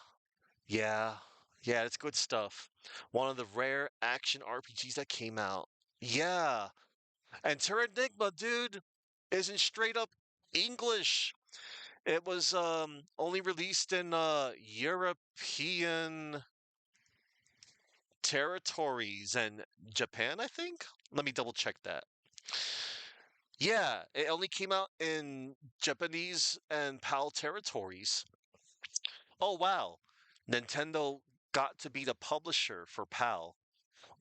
yeah, yeah, it's good stuff. One of the rare action RPGs that came out. Yeah, and Terranigma, dude, isn't straight up English. It was only released in European territories and Japan, I think. Let me double check that. Yeah, it only came out in Japanese and PAL territories. Oh wow. Nintendo got to be the publisher for PAL,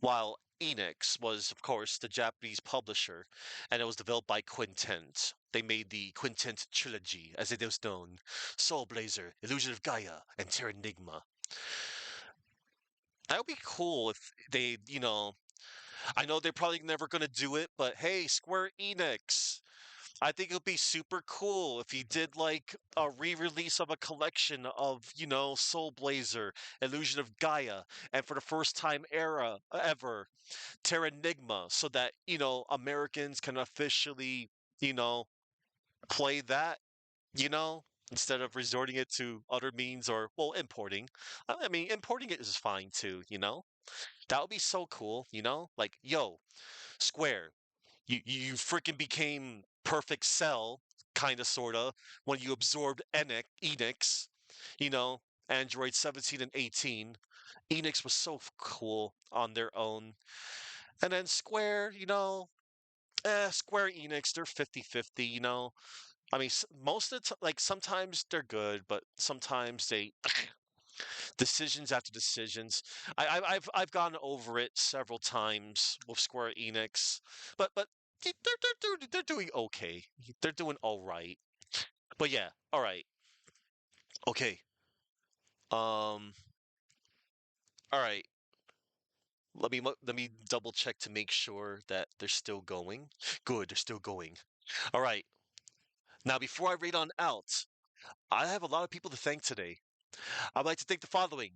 while Enix was, of course, the Japanese publisher, and it was developed by Quintet. They made the Quintet trilogy, as it is known: Soul Blazer, Illusion of Gaia, and Terranigma. That would be cool if they, I know they're probably never going to do it, but hey, Square Enix, I think it would be super cool if you did like a re-release of a collection of, Soul Blazer, Illusion of Gaia, and for the first time ever, Terranigma, so that, Americans can officially, you know, play that, instead of resorting it to other means or, well, importing. I mean, importing it is fine too, That would be so cool, Like, yo, Square, you freaking became Perfect Cell, kind of, sort of, when you absorbed Enix, you know, Android 17 and 18. Enix was so cool on their own. And then Square, Square Enix, they're 50-50, I mean, most of the time, like, sometimes they're good, but sometimes they decisions after decisions. I've gone over it several times with Square Enix, but they're doing okay. They're doing all right. But yeah, all right, okay. Um, all right. Let me double check to make sure that they're still going. Good, they're still going. All right. Now, before I read on out, I have a lot of people to thank today. I'd like to thank the following.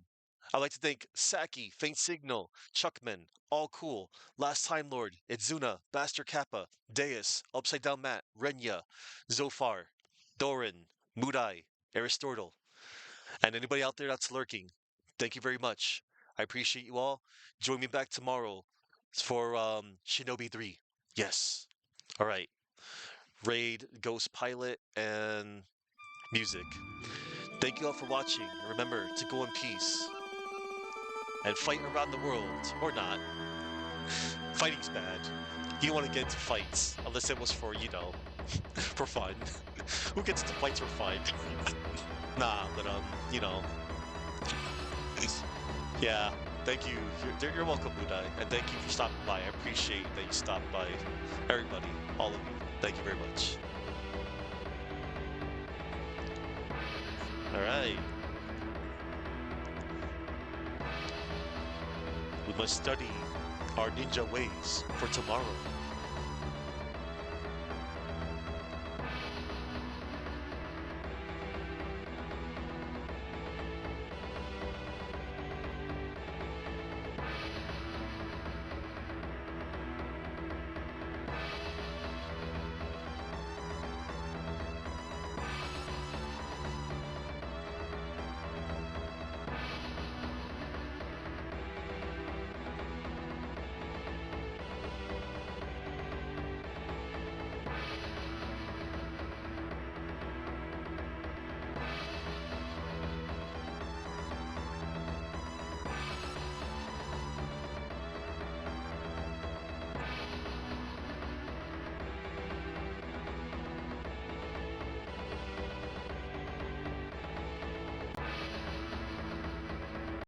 I'd like to thank Saki, Faint Signal, Chuckman, All Cool, Last Time Lord, Idzuna, Bastard Kappa, Deus, Upside Down Matt, Renya, Zofar, Doran, Mudai, Aristotle, and anybody out there that's lurking. Thank you very much. I appreciate you all. Join me back tomorrow for Shinobi 3. Yes. All right. Raid, Ghost Pilot, and music. Thank you all for watching, and remember to go in peace and fight around the world, or not. Fighting's bad. You don't want to get into fights, unless it was for, for fun. Who gets the fights were fine. Nah, but you know, yeah. Thank you. You're welcome, Budai, and thank you for stopping by. I appreciate that you stopped by. Everybody, all of you. Thank you very much. All right. We must study our ninja ways for tomorrow.